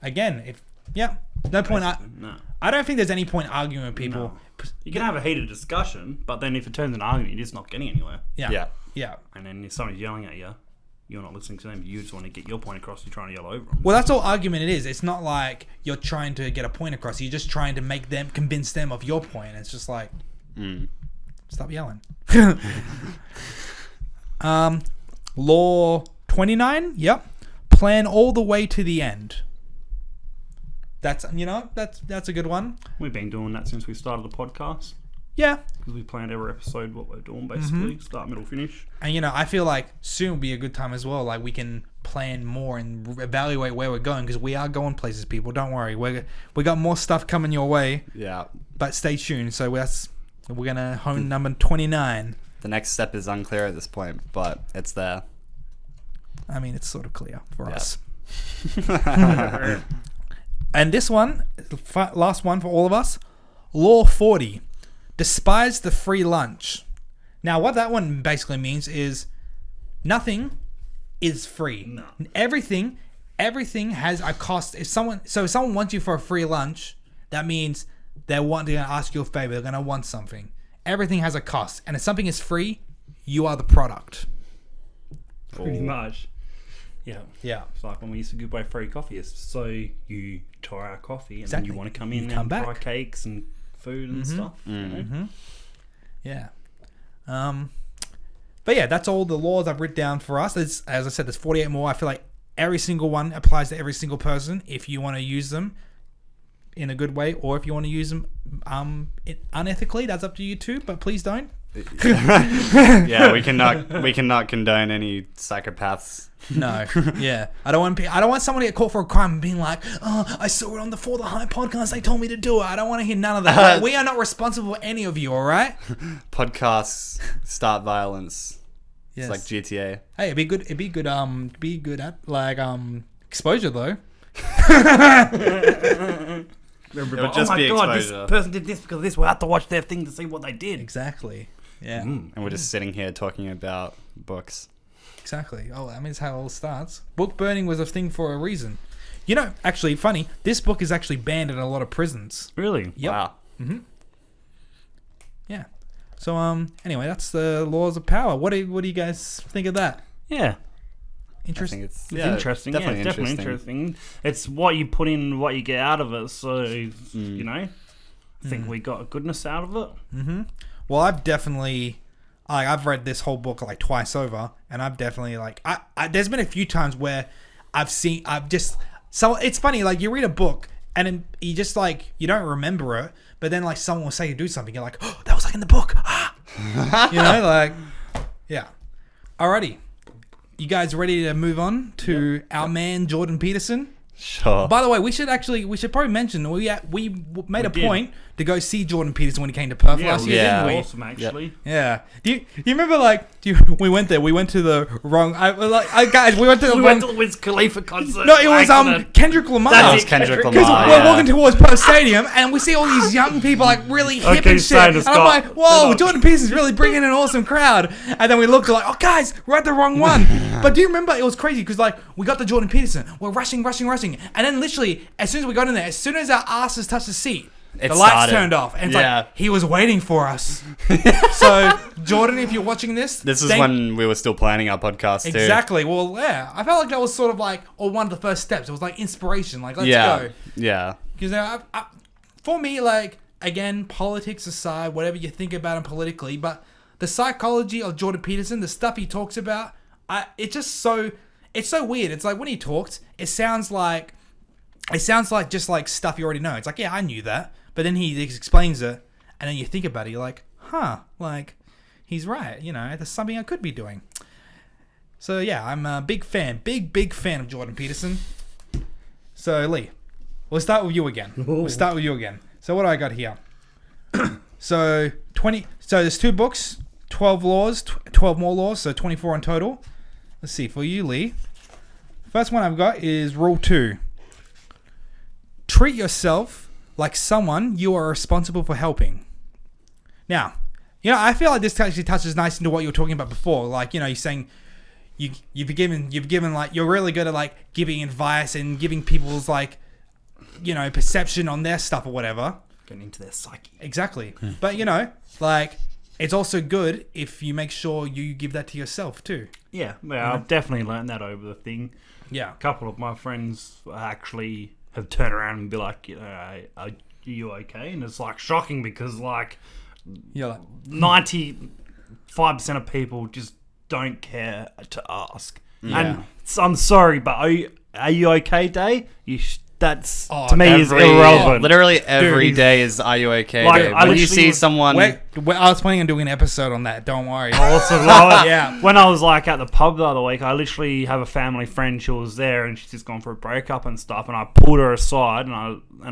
Again, no point. I don't think there's any point arguing with people. No. You can have a heated discussion, but then if it turns into an argument, you're just not getting anywhere. Yeah. And then if somebody's yelling at you, you're not listening to them. You just want to get your point across. You're trying to yell over them. Well, that's all argument it is. It's not like you're trying to get a point across. You're just trying to make them, convince them of your point. It's just like, stop yelling. Law 29. Yep. Plan all the way to the end. That's a good one. We've been doing that since we started the podcast. Yeah. Because we planned every episode what we're doing, basically. Start, middle, finish. And, I feel like soon will be a good time as well. Like, we can plan more and evaluate where we're going, because we are going places, people. Don't worry. We got more stuff coming your way. Yeah. But stay tuned. So we're going to hone number 29. The next step is unclear at this point, but it's there. I mean, it's sort of clear for us. And this one, last one for all of us. Law 40. Despise the free lunch. Now, what that one basically means is nothing is free. No. Everything has a cost. If someone wants you for a free lunch, that means they're going to ask you a favor. They're going to want something. Everything has a cost. And if something is free, you are the product. Pretty much. Yeah. It's like when we used to give away free coffee. So you try our coffee and then you want to come in and try cakes and food and stuff. Yeah. But yeah, that's all the laws I've written down for us. As I said, there's 48 more. I feel like every single one applies to every single person. If you want to use them in a good way, or if you want to use them unethically, that's up to you too. But please don't. Yeah, we cannot condone any psychopaths. No, yeah, I don't want someone to get caught for a crime and being like, oh, I saw it on the For the Hype podcast. They told me to do it. I don't want to hear none of that. Like, we are not responsible for any of you. All right. Podcasts start violence. Yes. It's like GTA. Hey, it'd be good. It'd be good. Be good at like exposure though. But just be exposure. This person did this because of this. We'll have to watch their thing to see what they did. Exactly. Yeah. And we're just sitting here talking about books. Exactly. Oh, I mean, that's how it all starts. Book burning was a thing for a reason. You know, actually, funny. This book is actually banned in a lot of prisons. Really? Yep. Wow. Yeah. So, anyway, that's the laws of power. What do you guys think of that? Yeah. Interesting. It's interesting. Definitely It's definitely interesting. It's what you put in, what you get out of it. So, you know, I think we got a goodness out of it. Well, I've definitely, I've read this whole book like twice over, and I've definitely there's been a few times where so it's funny, like you read a book and then you just like, you don't remember it, but then like someone will say you do something, you're like, oh, that was like in the book. You know, like, yeah. Alrighty. You guys ready to move on to our man, Jordan Peterson? Sure. By the way, we should probably mention we made a point to go see Jordan Peterson when he came to Perth last year. Yeah. Didn't we? Awesome, actually. Yeah. Do you remember we went there? We went to the wrong. Guys, we went to the We wrong. went to the Wiz Khalifa concert. No, it was Accident. Kendrick Lamar. That was Kendrick Because Lamar. we're walking towards Perth Stadium and we see all these young people like really hip Okay, and shit. Sanders And I'm got- like, whoa, Jordan Peterson's really bringing an awesome crowd. And then we looked like, oh guys, we're at the wrong one. But do you remember it was crazy because like we got to Jordan Peterson, we're rushing, and then literally as soon as we got in there, as soon as our asses touched the seat, the lights started. turned off, and it's Yeah. like he was waiting for us. So Jordan, if you're watching this, This is when we were still planning our podcast too. exactly. Well, yeah, I felt like that was sort of like one of the first steps. It was like inspiration. Like let's Yeah. go. Yeah. Because for me, like, again, politics aside, whatever you think about him politically, but the psychology of Jordan Peterson, the stuff he talks about, it's so weird. It's like when he talks, it sounds like just like stuff you already know. It's like, yeah, I knew that. But then he explains it, and then you think about it, you're like, huh, like, he's right. You know, that's something I could be doing. So, yeah, I'm a big fan, big fan of Jordan Peterson. So, Lee, we'll start with you again. So, what do I got here? So there's 2 books, 12 laws, 12 more laws, so 24 in total. Let's see, for you, Lee. First one I've got is Rule 2. Treat yourself like someone you are responsible for helping. Now, you know, I feel like this actually touches nice into what you were talking about before. Like, you know, you're saying you've given like, you're really good at like giving advice and giving people's like, you know, perception on their stuff or whatever. Getting into their psyche. Exactly. But, you know, like, it's also good if you make sure you give that to yourself too. Yeah, I've definitely learned that over the thing. Yeah. A couple of my friends actually have turned around and be like, you know, are you okay? And it's like shocking because like You're like 95% of people just don't care to ask. Yeah. And I'm sorry, but are you okay, Day? That's Oh, to me is irrelevant. Literally every Dude, day is "Are you okay?" Like, Dave? I When you literally see was- someone, I was planning on doing an episode on that. Don't worry. Also, like, Yeah. when I was like at the pub the other week, I literally have a family friend. She was there, and she's just gone for a breakup and stuff. And I pulled her aside, and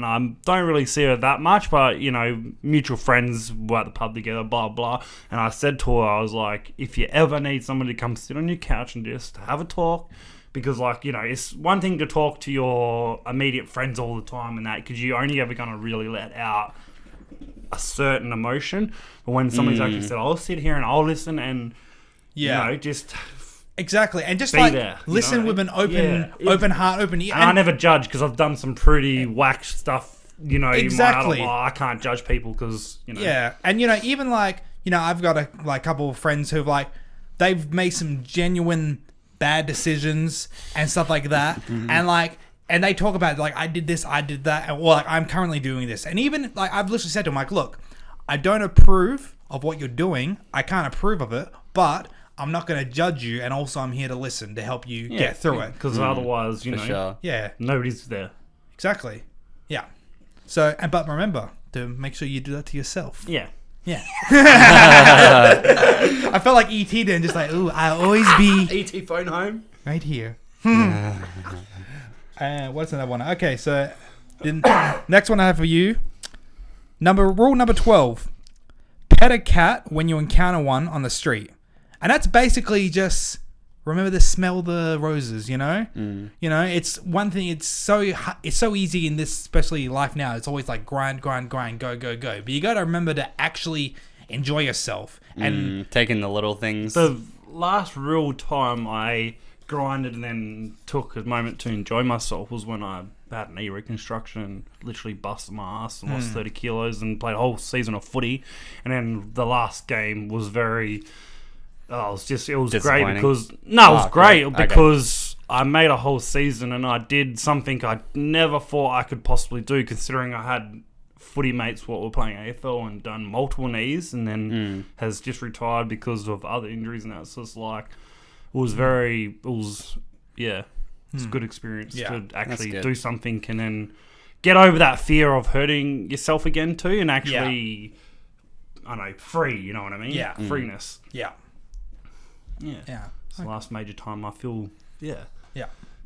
I don't really see her that much, but you know, mutual friends were at the pub together, blah blah. And I said to her, I was like, if you ever need somebody to come sit on your couch and just have a talk. Because, like, you know, it's one thing to talk to your immediate friends all the time and that, because you're only ever going to really let out a certain emotion. But when somebody's actually said, I'll sit here and I'll listen and, you know, just Exactly. And just be like there. you listen know? with an Yeah. open heart, open ear. And I never judge because I've done some pretty whack stuff, you know. Exactly. I can't judge people because, you know. Yeah. And, you know, even like, you know, I've got a couple of friends who've like, they've made some genuine bad decisions and stuff like that, and they talk about like, I did this, I did that, and well, like, I'm currently doing this, and even like I've literally said to them like, look, I don't approve of what you're doing, I can't approve of it, but I'm not going to judge you, and also I'm here to listen to help you get through it. Because otherwise, you for know, sure. Yeah, nobody's there. exactly. Yeah. So, but remember to make sure you do that to yourself. Yeah. Yeah. I felt like ET then, just like, ooh, I'll always be ET phone home. right here. What's another one? Okay, so the next one I have for you. Rule number 12. Pet a cat when you encounter one on the street. And that's basically just remember to smell the roses, you know? You know, it's one thing, it's so easy in this, especially life now. It's always like grind, go. But you got to remember to actually enjoy yourself. And taking the little things. The last real time I grinded and then took a moment to enjoy myself was when I had a knee reconstruction and literally busted my ass and lost 30 kilos and played a whole season of footy. And then the last game was very... Oh, it was great because... No, it was great because I made a whole season and I did something I never thought I could possibly do, considering I had footy mates what were playing AFL and done multiple knees and then has just retired because of other injuries and that. So it's like... it's a good experience to actually do something and then get over that fear of hurting yourself again too and actually, I don't know, free, you know what I mean? Yeah. Freeness. Yeah. It's the last major time I feel, Yeah.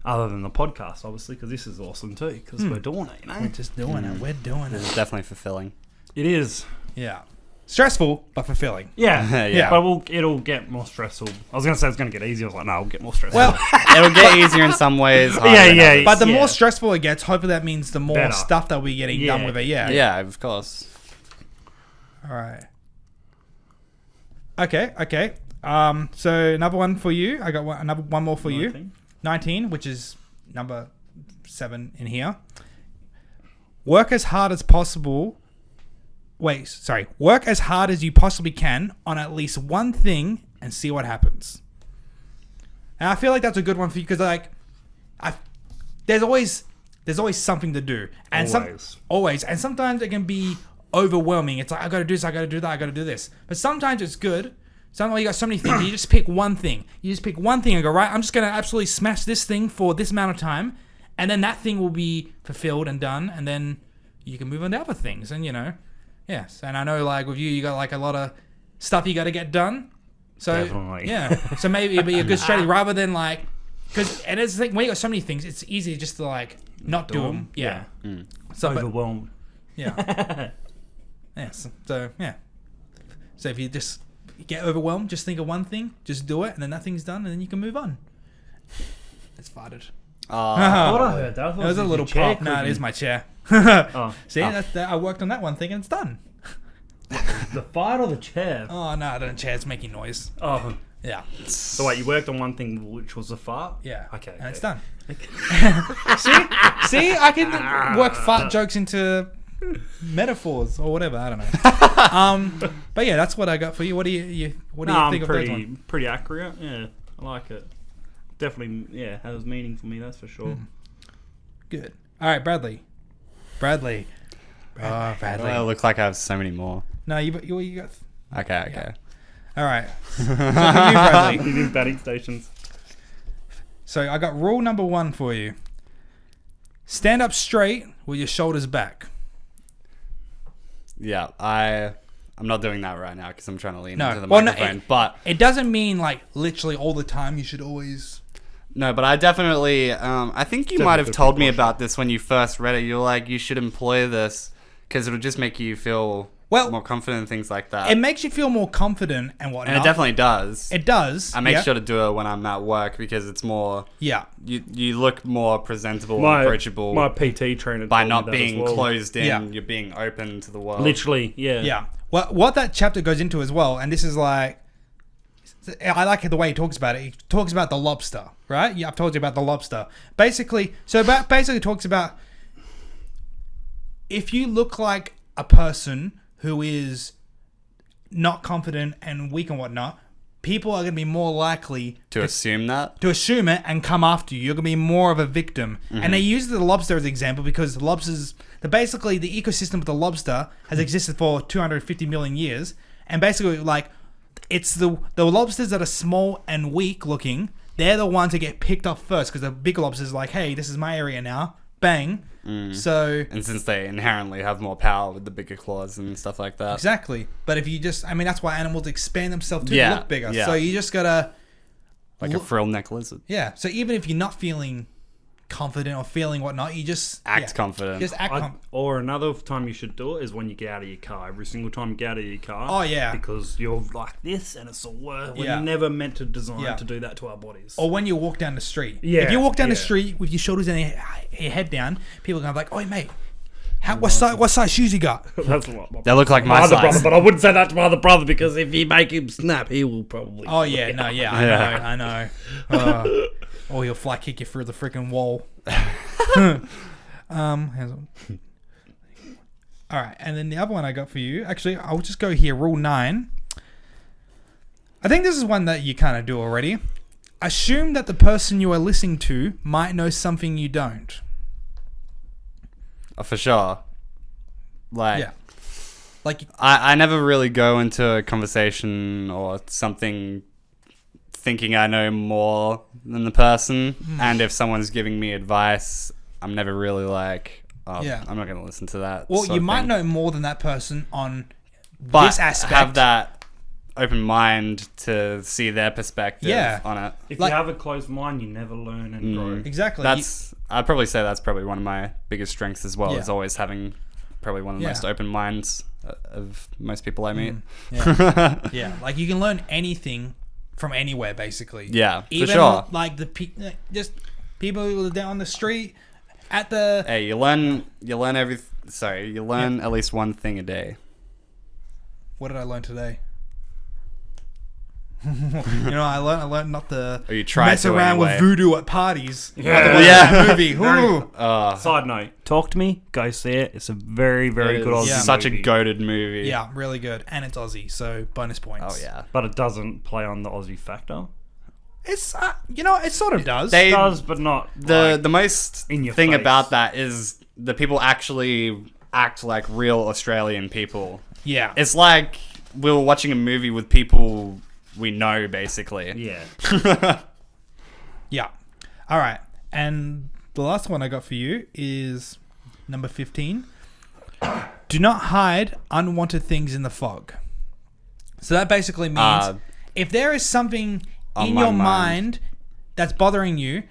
other than the podcast, obviously, because this is awesome too, because we're doing it, you know? We're just doing it. We're doing it. It's definitely fulfilling. It is. Yeah. Stressful, but fulfilling. Yeah. But it'll get more stressful. I was going to say it's going to get easier. I was like, no, it'll get more stressful. Well, It'll get easier in some ways. harder in others. but the more stressful it gets, hopefully that means the more Better. stuff that we're getting done with it. Yeah. Yeah, of course. All right. Okay. So another one for you. I got one more for you. 19, which is number 7 in here. Work as hard as possible. Work as hard as you possibly can on at least one thing and see what happens. And I feel like that's a good one for you because there's always something to do, and always, and sometimes it can be overwhelming. It's like I got to do this, I got to do that, I got to do this. But sometimes it's good. Sometimes you got so many things. You just pick one thing. And go, right, I'm just gonna absolutely smash this thing for this amount of time, and then that thing will be fulfilled and done, and then you can move on to other things, and you know. Yes, and I know, like, with you got, like, a lot of stuff you got to get done. So, definitely. Yeah. So maybe it'd be a good strategy rather than, like... And it's like, when you got so many things, it's easy just to, like, not do them. Yeah. So, overwhelmed. Yeah. So, yeah. So if you just get overwhelmed, just think of one thing, just do it, and then that thing's done, and then you can move on. It's farted. I thought I heard that. It was a little pop. No, it is my chair. See, I worked on that one thing and it's done. The fart or the chair? Oh, no, the chair's making noise. Oh. Yeah. So wait, you worked on one thing which was a fart? Yeah. Okay. And it's done. See, I can work fart jokes into metaphors or whatever. I don't know. But yeah, that's what I got for you. What do you think of those ones? Pretty accurate. Yeah, I like it. Definitely, has meaning for me. That's for sure. Good. All right, Bradley. Bradley. Oh, Bradley. Well, it looks like I have so many more. No, you got. Okay. Yeah. All right. So for you, Bradley. These batting stations. So I got rule number 1 for you. Stand up straight with your shoulders back. Yeah, I'm not doing that right now because I'm trying to lean into the microphone. But it doesn't mean like literally all the time. You should always. No, but I definitely. I think you might have told me about this when you first read it. You're like, you should employ this because it'll just make you feel more confident and things like that. It makes you feel more confident and whatnot. And it definitely does. It does. I make sure to do it when I'm at work because it's more. Yeah. You look more presentable and approachable. My PT trainer by not being closed in. You're being open to the world. Literally, yeah. Yeah. Well, what that chapter goes into as well, and this is like. I like the way he talks about it. He talks about the lobster, right? Yeah, I've told you about the lobster. Basically talks about if you look like a person who is not confident and weak and whatnot, people are going to be more likely to assume it and come after you. You're going to be more of a victim. Mm-hmm. And they use the lobster as an example because the lobsters, basically the ecosystem of the lobster has existed for 250 million years. And basically, like, it's the lobsters that are small and weak looking. They're the ones that get picked up first because the big lobsters are like, hey, this is my area now. bang. So and since they inherently have more power with the bigger claws and stuff like that. Exactly. But if you just, I mean, that's why animals expand themselves to Yeah, look bigger. yeah. So you just gotta, Like a frill neck lizard. yeah. So even if you're not feeling confident or feeling whatnot, you just Act confident. Just act confident. Or another time you should do it is when you get out of your car. Every single time you get out of your car. Oh, yeah. Because you're like this and it's the worst. We're Yeah. never meant to design Yeah. to do that to our bodies. Or when you walk down the street. Yeah, If you walk down the yeah. street with your shoulders and your head down, people are gonna be like, "Oh, mate, what size shoes you got?" That's a lot. They look like My my other size. brother, but I wouldn't say that to my other brother because if you make him snap, he will probably. Oh yeah, no, yeah, I know. Or he'll fly kick you through the freaking wall. All right, and then the other one I got for you. Actually, I'll just go here. Rule 9. I think this is one that you kind of do already. Assume that the person you are listening to might know something you don't. For sure. Like, Yeah. Like, I never really go into a conversation or something thinking I know more than the person. And if someone's giving me advice, I'm never really like, oh, Yeah. I'm not going to listen to that. well, sort you of might thing. know more than that person on But this aspect. have that open mind to see their perspective Yeah. on it. If like- you have a closed mind, you never learn and grow. Exactly. I'd probably say that's probably one of my biggest strengths as well, Yeah. is always having probably one of the Yeah. most open minds of most people I meet. Yeah, like you can learn anything from anywhere, basically. Yeah, for Even sure. like just people who are down on the street at the. Hey, you learn at least one thing a day. What did I learn today? I learned not to Or you try mess to around anyway. with voodoo at parties. Yeah. Yeah. Movie. Ooh. Side note: talk to me. Go see it. It's a very, very good Aussie Such movie. a goated movie. Yeah, really good, and it's Aussie, so bonus points. Oh yeah. But it doesn't play on the Aussie factor. It's it sort of does. They- It does, but not The most in your thing face. about that is the people actually act like real Australian people. yeah. It's like we were watching a movie with people we know, basically. Yeah. Yeah. All right. And the last one I got for you is number 15. Do not hide unwanted things in the fog. So that basically means if there is something on in my your mind. mind that's bothering you,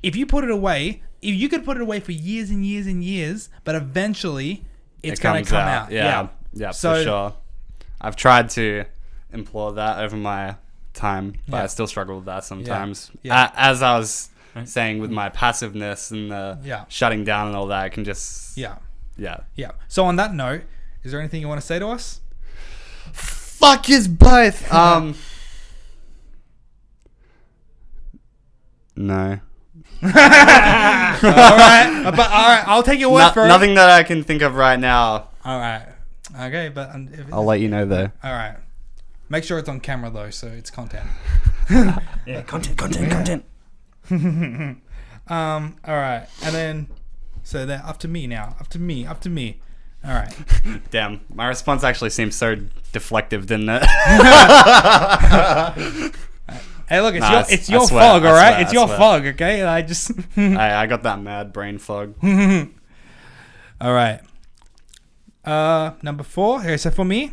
if you put it away, if you could put it away for years and years and years, but eventually it's It going to comes come out. Yeah, So- for sure. I've tried to implore that over my time, but Yeah. I still struggle with that sometimes. Yeah. As I was saying with my passiveness and the Yeah. shutting down and all that, I can just... Yeah. Yeah. Yeah. So on that note, is there anything you want to say to us? Fuck is both! No. All right. All right. I'll take your word for it. Nothing that I can think of right now. All right. Okay, but I'll let you know though. all right. Make sure it's on camera though, so it's content. Yeah. Content. All right, and then so then up to me now. Up to me. All right. Damn, my response actually seems so deflective, didn't it? Hey, look, it's Nah, your I it's your swear, fog, I all right? swear, It's I your swear. fog, okay? And I just I got that mad brain fog. all right. Number 4. Okay, so for me,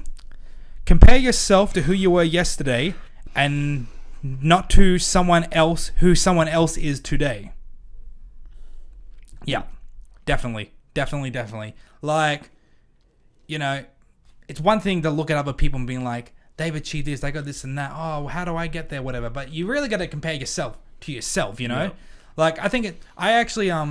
compare yourself to who you were yesterday, and not to someone else who someone else is today. Yeah, definitely. Like, it's one thing to look at other people and being like, they've achieved this, they got this and that. Oh, how do I get there? Whatever. But you really got to compare yourself to yourself. Yeah. Like I think I actually I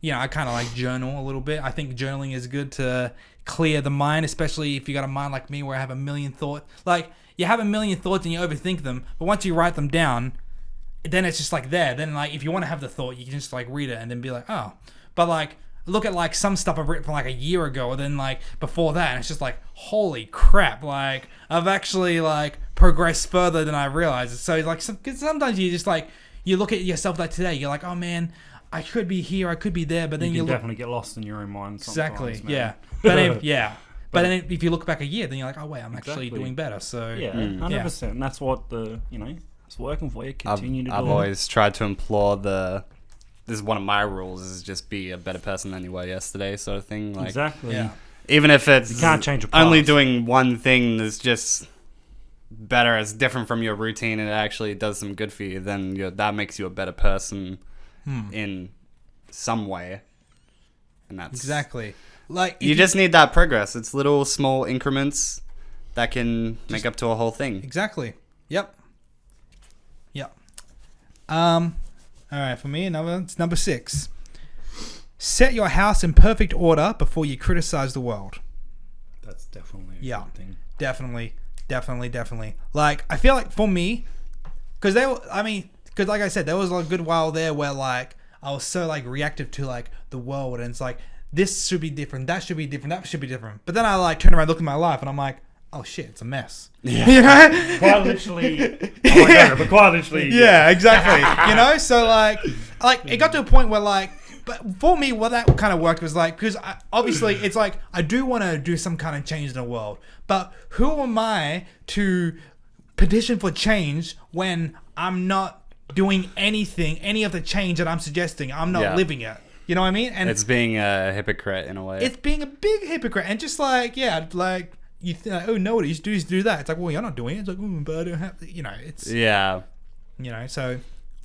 kind of like journal a little bit. I think journaling is good to clear the mind, especially if you got a mind like me where I have a million thoughts. Like you have a million thoughts and you overthink them, but once you write them down, then it's just like there. Then like if you want to have the thought, you can just like read it and then be like, oh. But like look at like some stuff I've written from like a year ago, or then like before that, and it's just like holy crap! Like I've actually like progressed further than I realized. So like cause sometimes you just like you look at yourself like today, you're like, oh man, I could be here, I could be there, but then You you can look definitely get lost in your own mind sometimes, exactly, man. yeah. But then, yeah. But then if you look back a year, then you're like, oh wait, I'm actually Exactly. doing better. So Yeah, 100%. And that's what it's working for you. Continue to do I've it. always tried to implore the this is one of my rules, is just be a better than than you were yesterday, sort of thing. Like, Exactly. Yeah. even if it's You can't change your only past. doing one thing that's just better, it's different from your routine, and it actually does some good for you, then that makes you a better person in some way. And that's Exactly. Like you just need that progress. It's little small increments that can make up to a whole thing. Exactly. Yep. All right, for me, it's number 6. Set your house in perfect order before you criticize the world. That's definitely a Yeah. good thing. Definitely. Like, I feel like for me, because like I said, there was a good while there where like I was so like reactive to like the world, and it's like this should be different, that should be different, that should be different. But then I like turn around, look at my life, and I'm like, oh shit, it's a mess. Yeah. You know? Quite literally. Oh my god, but quite literally. Yeah, exactly. You know, so like it got to a point where like, but for me, what that kind of worked was like, because obviously it's like I do want to do some kind of change in the world, but who am I to petition for change when I'm not doing anything, any of the change that I'm suggesting? I'm not living it. You know what I mean? And It's being a hypocrite in a way. it's being a big hypocrite, and just like you think, like, oh no, what you should do that. It's like, well, you're not doing it. It's like, but I don't have to, you know, it's Yeah. you know, so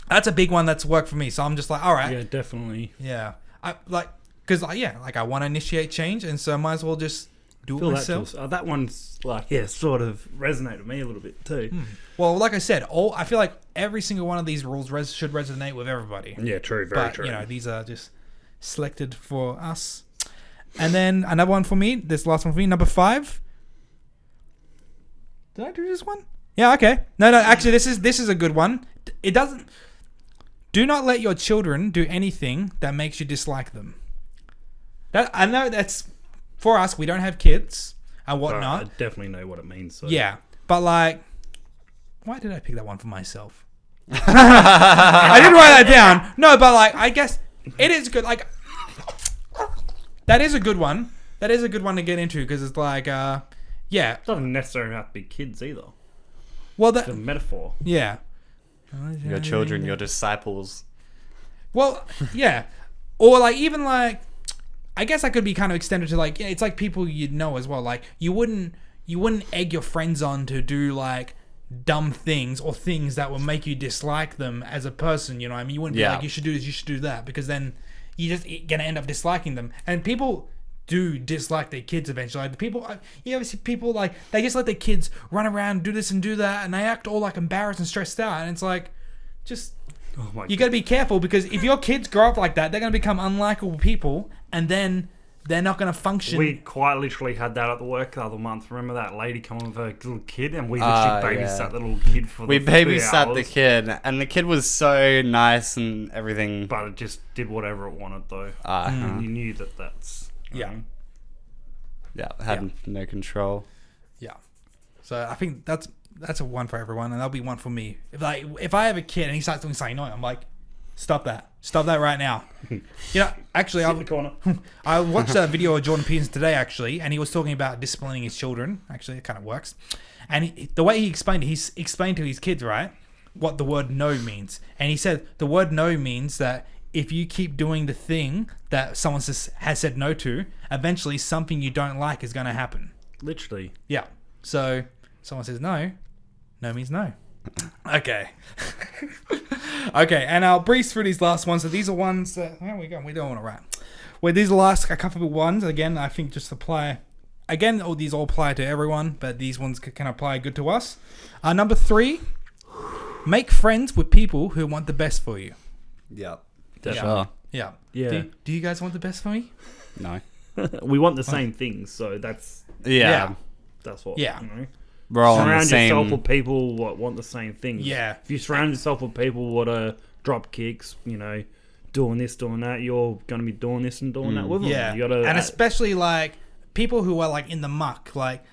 that's a big one that's worked for me. So I'm just like, all right, Yeah, definitely. yeah, I like because like I want to initiate change, and so I might as well just do it Feel that, myself. Jules. That one's like, sort of resonated with me a little bit too. Well, like I said, I feel like every single one of these rules should resonate with everybody. Yeah, true, very But true. you know, these are just selected for us. And then another one for me. This last one for me, number 5. Did I do this one? Yeah, okay. No, actually, this is a good one. It doesn't. Do not let your children do anything that makes you dislike them. That I know that's for us. We don't have kids and whatnot. I definitely know what it means. So. Yeah, but like, why did I pick that one for myself? I didn't write that down. No, but like, I guess it is good. Like, that is a good one. That is a good one to get into because it's like, yeah. It doesn't necessarily have to be kids either. Well, It's a metaphor. yeah. Your children, your disciples. Well, yeah, or like even like, I guess that could be kind of extended to like, yeah, it's like people you'd know as well. Like you wouldn't egg your friends on to do like dumb things or things that will make you dislike them as a person. You know what I mean? You wouldn't be like, you should do this, you should do that, because then you're just gonna end up disliking them. And people do dislike their kids eventually. Like the people, you ever see people like they just let their kids run around, do this and do that, and they act all like embarrassed and stressed out. And it's like, just you got to be careful, because if your kids grow up like that, they're gonna become unlikable people, and then they're not gonna function. We quite literally had that at the work the other month. Remember that lady coming with her little kid, and we literally babysat the little kid for We 2 babysat hours. the kid, and the kid was so nice and everything. But it just did whatever it wanted, though. And you knew that's... Yeah. Had no control. Yeah. So I think that's a one for everyone, and that'll be one for me. If I have a kid and he starts doing something annoying, I'm like, stop that right now. You know, actually, in the corner. I watched a video of Jordan Peterson today, actually, and he was talking about disciplining his children. Actually, it kind of works. And the way he explained it, he's explained to his kids, right, what the word no means. And he said the word no means that if you keep doing the thing that someone has said no to, eventually something you don't like is going to happen. Literally. Yeah. So someone says no means no. Okay. Okay, and I'll breeze through these last ones. So these are ones that, there we go, we don't want to wrap. Well, these are the last a couple of ones. Again, I think just apply. Again, all these all apply to everyone, but these ones can apply good to us. Number 3, make friends with people who want the best for you. Yep. Definitely. Yeah. Yeah. Do you guys want the best for me? No. We want the same things, so that's Yeah. what. Yeah. You know? We're all on the Surround yourself same. with people what want the same things. Yeah. If you surround yourself with people what are drop kicks, you know, doing this, doing that, you're going to be doing this and doing that with them. Yeah. You gotta, And especially like people who are like in the muck, like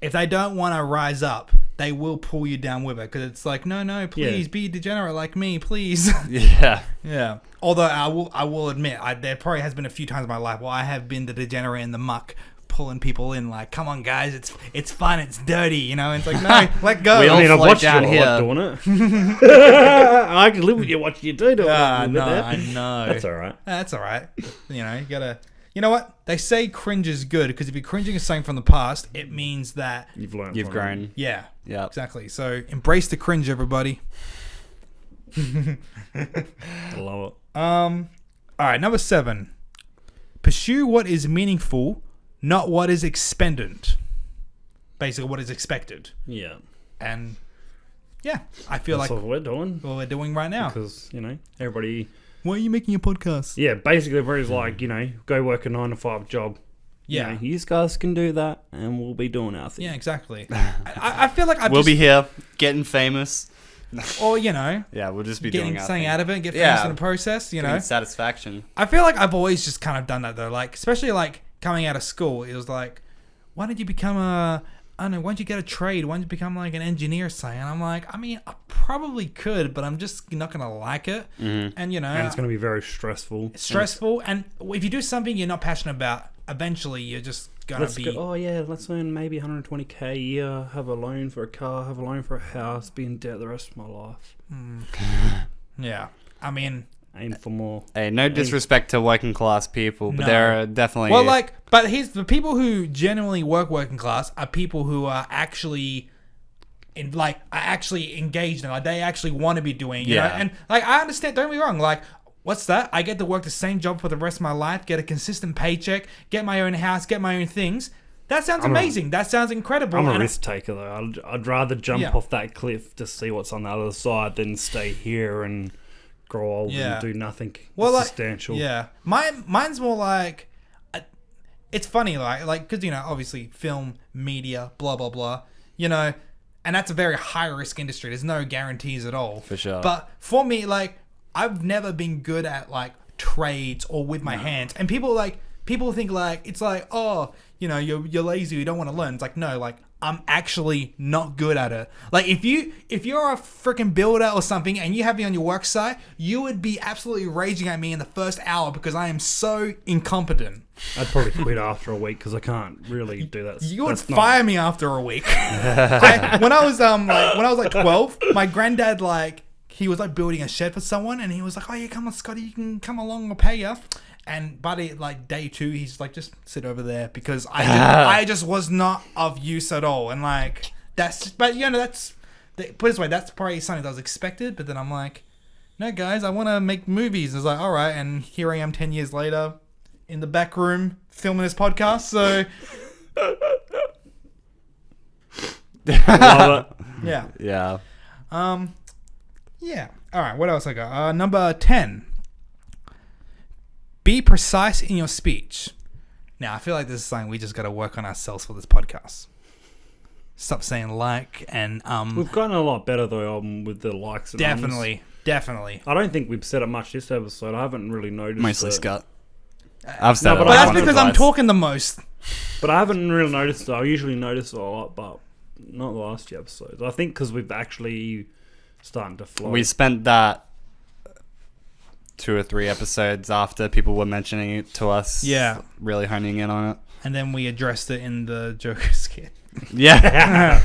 if they don't want to rise up, they will pull you down with it, because it's like, no, please be degenerate like me, please. Yeah. Yeah. Although I will admit, there probably has been a few times in my life where I have been the degenerate in the muck, pulling people in, like, come on, guys, it's fun, it's dirty, you know. And it's like, no, let go. We all I float watched down you here. a lot doing it. I can live with you watching you do it. No, I know. That's all right. That's all right. You know, you gotta. You know what? They say cringe is good because if you're cringing at something from the past, it means that You've learned. You've from it. grown. yeah, Yeah. exactly. So embrace the cringe, everybody. I love it. All right, number 7. Pursue what is meaningful, not what is expended. Basically, what is expected. Yeah. And yeah, I feel That's like what we're doing. what we're doing right now. Because, everybody... Why are you making a podcast? Yeah, basically everybody's like, go work a 9-to-5 job. Yeah. You guys can do that and we'll be doing our thing. Yeah, exactly. I feel like We'll be here, getting famous. or Yeah, we'll just be getting doing our something thing. out of it, get famous Yeah. in the process, Getting satisfaction. I feel like I've always just kind of done that though, like especially like coming out of school, it was like, why don't you become I don't know, why don't you get a trade? Why don't you become like an engineer, say? And I'm like, I mean, I probably could, but I'm just not gonna like it. Mm-hmm. And And it's going to be very stressful. it's stressful. And if you do something you're not passionate about, eventually you're just gonna Let's be. let's earn maybe 120k a year, have a loan for a car, have a loan for a house, be in debt the rest of my life. Yeah, I mean, Aim for more. Hey, no disrespect to working class people, but No. there are definitely... well, like, but here's the people who genuinely work working class are people who are actually. Are actually engaged in, like they actually want to be doing, you know? Yeah. And like I understand, don't get me wrong, like what's that? I get to work the same job for the rest of my life, get a consistent paycheck, get my own house, get my own things. That sounds amazing. That sounds incredible. I'm a And risk taker though. I'd rather jump Yeah. off that cliff to see what's on the other side than stay here and grow old Yeah. and do nothing like, substantial. yeah, mine's more like it's funny, like because obviously film, media, blah blah blah, and that's a very high risk industry. There's no guarantees at all. For sure. But for me, like I've never been good at like trades or with my hands, and people think like it's like, oh, you're lazy, you don't want to learn. It's like, no, like I'm actually not good at it. Like if you're a freaking builder or something and you have me on your work site, you would be absolutely raging at me in the first hour because I am so incompetent. I'd probably quit after a week because I can't really do that. You would That's not- fire me after a week. When I was 12, my granddad he was like building a shed for someone, and he was like, "Oh yeah, come on, Scotty, you can come along, I'll pay you." And by day 2, he's like, "Just sit over there," because I just was not of use at all. And like that's, but that's put it this way, that's probably something that was expected. But then I'm like, no, guys, I want to make movies. It's like, all right, and here I am 10 years later in the back room filming this podcast. So Love it. yeah. Yeah. Yeah. All right. What else I got? Number 10. Be precise in your speech. Now, I feel like this is something we just got to work on ourselves for this podcast. Stop saying like and We've gotten a lot better though with the likes. And Definitely. I don't think we've said it much this episode. I haven't really noticed. Mostly it. Scott. I've said No, it. but But that's once or because I'm twice. talking the most. But I haven't really noticed it. I usually notice it a lot, but not the last few episodes. I think because we've actually starting to flow. We spent that 2 or 3 episodes after people were mentioning it to us. Yeah. Really honing in on it. And then we addressed it in the Joker skit. Yeah.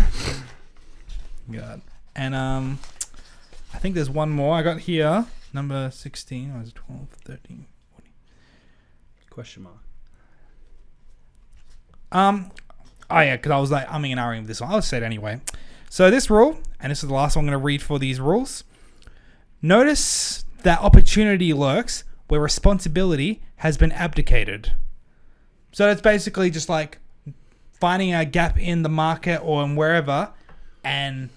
God. And I think there's one more I got here. Number 16. Or was it 12, 13, 14? Question mark. Oh yeah, because I was like umming and ahhing with this one. I'll say it anyway. So this rule, and this is the last one I'm going to read for these rules. Notice that opportunity lurks where responsibility has been abdicated. So it's basically just like finding a gap in the market or in wherever and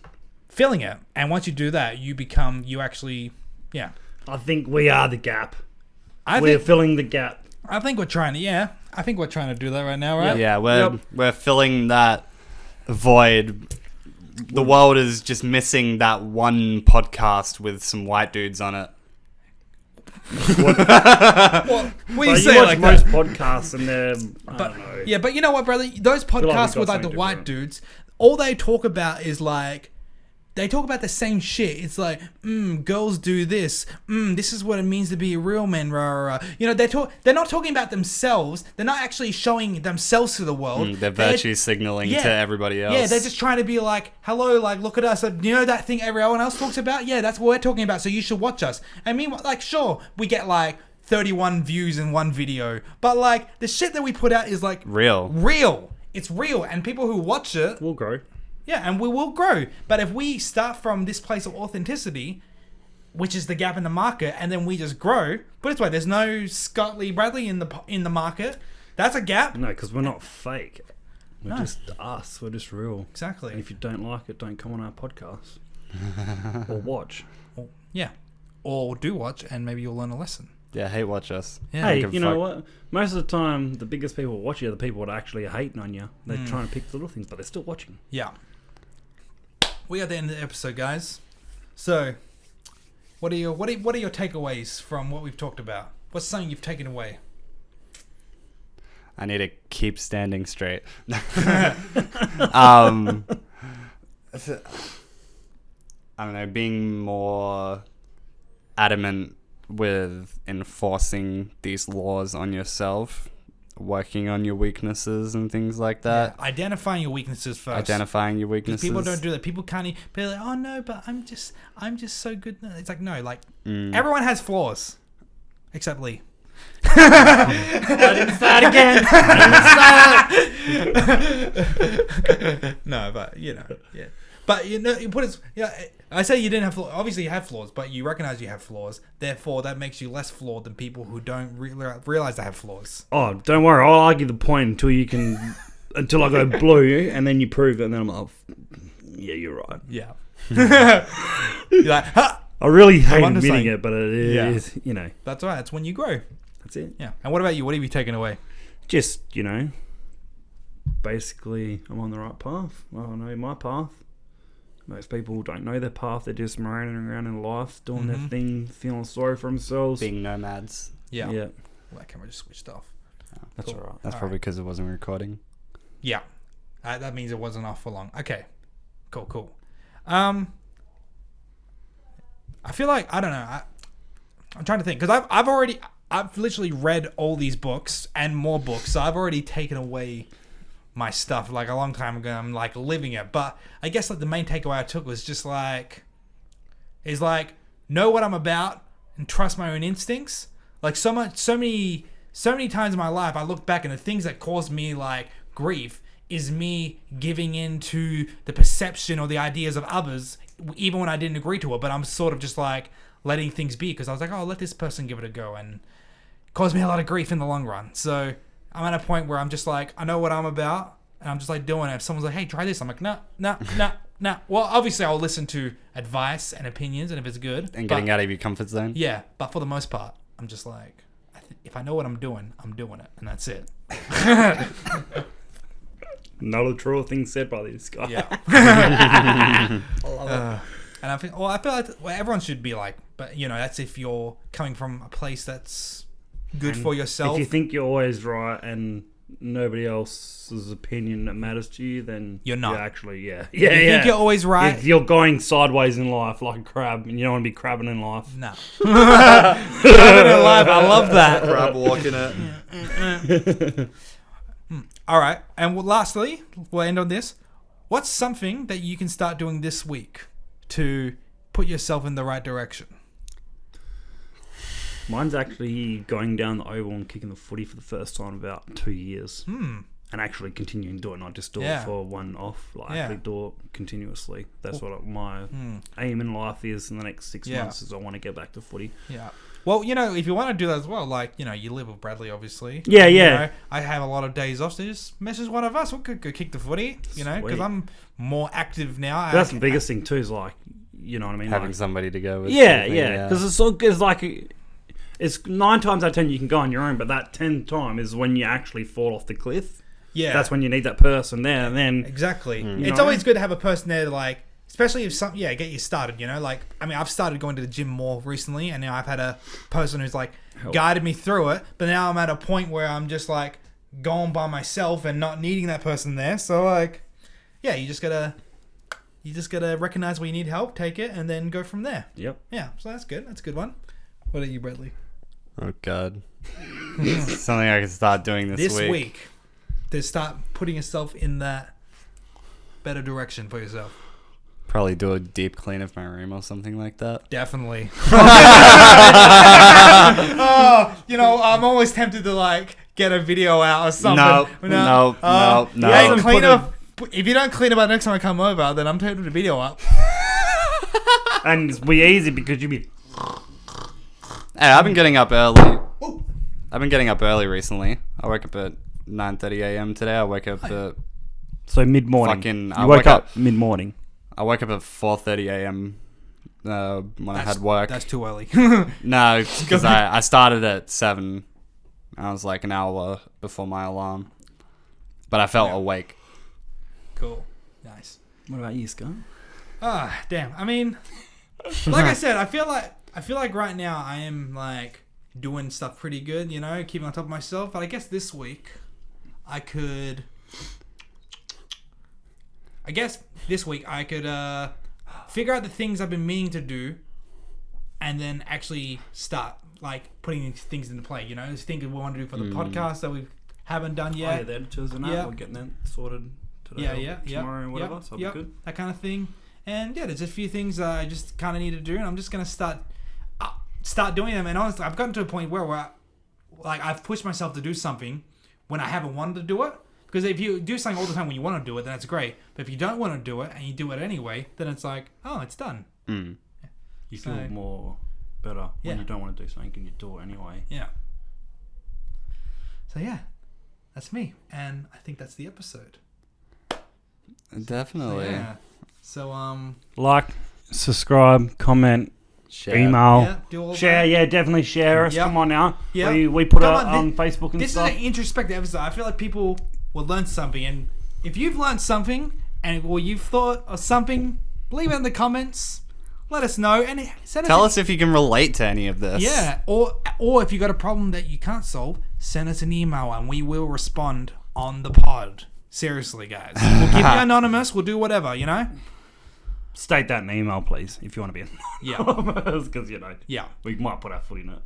filling it. And once you do that, you actually, yeah. I think we are the gap. I We're think filling the gap. we're trying to do that right now, right? Yeah, we're filling that void. The world is just missing that one podcast with some white dudes on it. Well, we But say you it watch like most that. podcasts and they're, I But don't know. yeah, but you know what, brother? Those podcasts got with like the something white different. dudes, all they talk about is like they talk about the same shit. It's like, girls do this. This is what it means to be a real man. Rah, rah, rah. You know, they're not talking about themselves. They're not actually showing themselves to the world. They're virtue signaling to everybody else. Yeah, they're just trying to be like, hello, like, look at us. You know that thing everyone else talks about? Yeah, that's what we're talking about, so you should watch us. I mean, like, sure, we get like 31 views in one video, but like, the shit that we put out is like... Real. It's real, and people who watch it... We'll grow. Yeah, and we will grow. But if we start from this place of authenticity, which is the gap in the market, and then we just grow, put it this way, there's no Scott Lee Bradley in the market. That's a gap. No, because we're not fake. We're just us. We're just real. Exactly. And if you don't like it, don't come on our podcast. Or watch. Or do watch, and maybe you'll learn a lesson. Yeah, hate watch us. Yeah. Hey, you know what? Most of the time, the biggest people who watch you are the people that actually are hating on you. They're trying to pick the little things, but they're still watching. Yeah. We are at the end of the episode, guys. So, what are your takeaways from what we've talked about? What's something you've taken away? I need to keep standing straight. I don't know, being more adamant with enforcing these laws on yourself, working on your weaknesses and things like that. Yeah, identifying your weaknesses first. Identifying your weaknesses. People don't do that. People can't be like, oh no, but I'm just so good. It's like, no, like everyone has flaws, except Lee. I didn't start again. No, but you know, yeah. But you know, you put it. Yeah, I say you didn't have flaws. Obviously, you have flaws, but you recognize you have flaws. Therefore, that makes you less flawed than people who don't realize they have flaws. Oh, don't worry. I'll argue the point until I go blue, and then you prove it, and then I'm like, yeah, you're right. Yeah. You're like, ha! I really hate admitting it, but it is, you know. That's right. That's when you grow. That's it. Yeah. And what about you? What have you taken away? Just, you know, basically, I'm on the right path. I know my path. Most people don't know their path. They're just running around in life, doing their thing, feeling sorry for themselves. Being nomads. Yeah. Yeah. Well, that camera just switched off. That's Cool. all right. That's probably because it wasn't recording. Yeah. That means it wasn't off for long. Okay. Cool. I feel like, I don't know. I'm trying to think. Because I've literally read all these books and more books. So I've already taken away my stuff like a long time ago. I'm like living it. But I guess like the main takeaway I took was just like, know what I'm about and trust my own instincts. Like so many times in my life, I look back and the things that caused me like grief is me giving in to the perception or the ideas of others, even when I didn't agree to it. But I'm sort of just like letting things be because I was like, oh, I'll let this person give it a go, and it caused me a lot of grief in the long run. So I'm at a point where I'm just like, I know what I'm about, and I'm just like doing it. If someone's like, hey, try this, I'm like, no. Well, obviously I'll listen to advice and opinions, and if it's good. And getting out of your comfort zone. Yeah, but for the most part, I'm just like, if I know what I'm doing it, and that's it. Not a true thing said by this guy. Yeah. And I feel like everyone should be like, but you know, that's if you're coming from a place that's good for yourself. If you think you're always right and nobody else's opinion that matters to you, then you're not. You're actually, yeah. You think you're always right. You're going sideways in life like a crab, and you don't want to be crabbing in life. No. Crabbing in life, I love that. Crab walking it. All right, and lastly, we'll end on this. What's something that you can start doing this week to put yourself in the right direction? Mine's actually going down the oval and kicking the footy for the first time in about 2 years. And actually continuing to do it, not just do it for one off. Actually do it continuously. That's what my aim in life is in the next 6 months, is I want to get back to footy. Yeah. Well, you know, if you want to do that as well, like, you know, you live with Bradley, obviously. Yeah. You know, I have a lot of days off, so just message one of us. We'll go kick the footy, you know, because I'm more active now. That's the biggest thing too, is like, you know what I mean? Having like, somebody to go with. Yeah. Because it's like, it's 9 times out of 10 you can go on your own, but that 10th time is when you actually fall off the cliff. Yeah. That's when you need that person there, and then... Exactly. It's always good to have a person there to, like, especially if get you started, you know? Like, I mean, I've started going to the gym more recently, and now I've had a person who's, like, guided me through it, but now I'm at a point where I'm just, like, going by myself and not needing that person there, so, like, yeah, you just gotta you just gotta recognize where you need help, take it, and then go from there. Yep. Yeah, so that's good. That's a good one. What are you, Bradley? Oh God. Something I can start doing this week. To start putting yourself in that better direction for yourself. Probably do a deep clean of my room or something like that. Definitely. I'm always tempted to get a video out or something. No. Hey, clean up. If you don't clean up next time I come over, then I'm tempted to video up. And it's easy because you be. Hey, I've been getting up early. I've been getting up early recently. I woke up at 9:30 a.m. today. I woke up at So mid-morning. I you woke up mid-morning. I woke up at 4:30 a.m. When I had work. That's too early. No, because I started at 7. I was like an hour before my alarm, but I felt awake. Cool. Nice. What about you, Scott? Damn. I mean, like I said, I feel like right now I am doing stuff pretty good, keeping on top of myself. But I guess this week I could figure out the things I've been meaning to do, and then actually start putting things into play. These things we want to do for the podcast that we haven't done yet. Oh, yeah, the editors and that. We're getting that sorted today. Tomorrow and whatever. So it'll be good. That kind of thing. And there's a few things I just kind of need to do, and I'm just gonna start doing them. And honestly, I've gotten to a point where I've pushed myself to do something when I haven't wanted to do it. Because if you do something all the time when you want to do it, then it's great. But if you don't want to do it and you do it anyway, then it's it's done. You feel more better when you don't want to do something and you do it anyway. Yeah. So that's me, and I think that's the episode. Definitely. So like, subscribe, comment, Share. email, do all share. that. Yeah, definitely share us. Yep. Come on now. Yep. We put it on Facebook and this stuff. This is an introspective episode. I feel like people will learn something, and if you've learned something or you've thought of something, leave it in the comments. Let us know and tell us if you can relate to any of this. Yeah, or if you got a problem that you can't solve, send us an email and we will respond on the pod. Seriously, guys, we'll keep you anonymous. We'll do whatever, State that in the email, please, if you want to be anonymous. Because we might put our foot in it.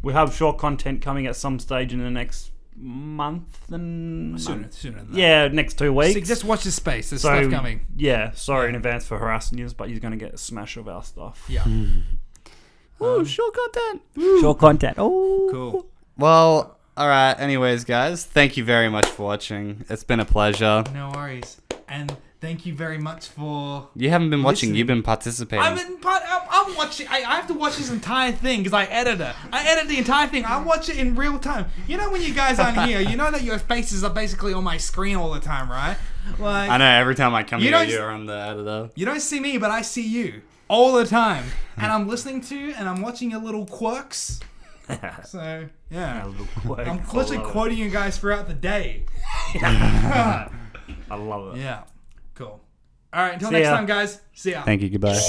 We have short content coming at some stage in the next month and sooner than that. Yeah, next 2 weeks. So just watch this space. There's stuff coming. Yeah, sorry in advance for harassing you, but you're going to get a smash of our stuff. Yeah. Short content. Short content. Oh, cool. Well, all right. Anyways, guys, thank you very much for watching. It's been a pleasure. No worries. And thank you very much for... You haven't been watching. listening. You've been participating. I'm watching. I have to watch this entire thing because I edit it. I edit the entire thing. I watch it in real time. When you guys aren't here, you know that your faces are basically on my screen all the time, right? I know. Every time I come here, you're on the editor. You don't see me, but I see you all the time. And I'm listening to you, and I'm watching your little quirks. So, yeah. I'm literally quoting you guys throughout the day. I love it. Yeah. Cool. All right. Until next time, guys. See ya. Thank you. Goodbye.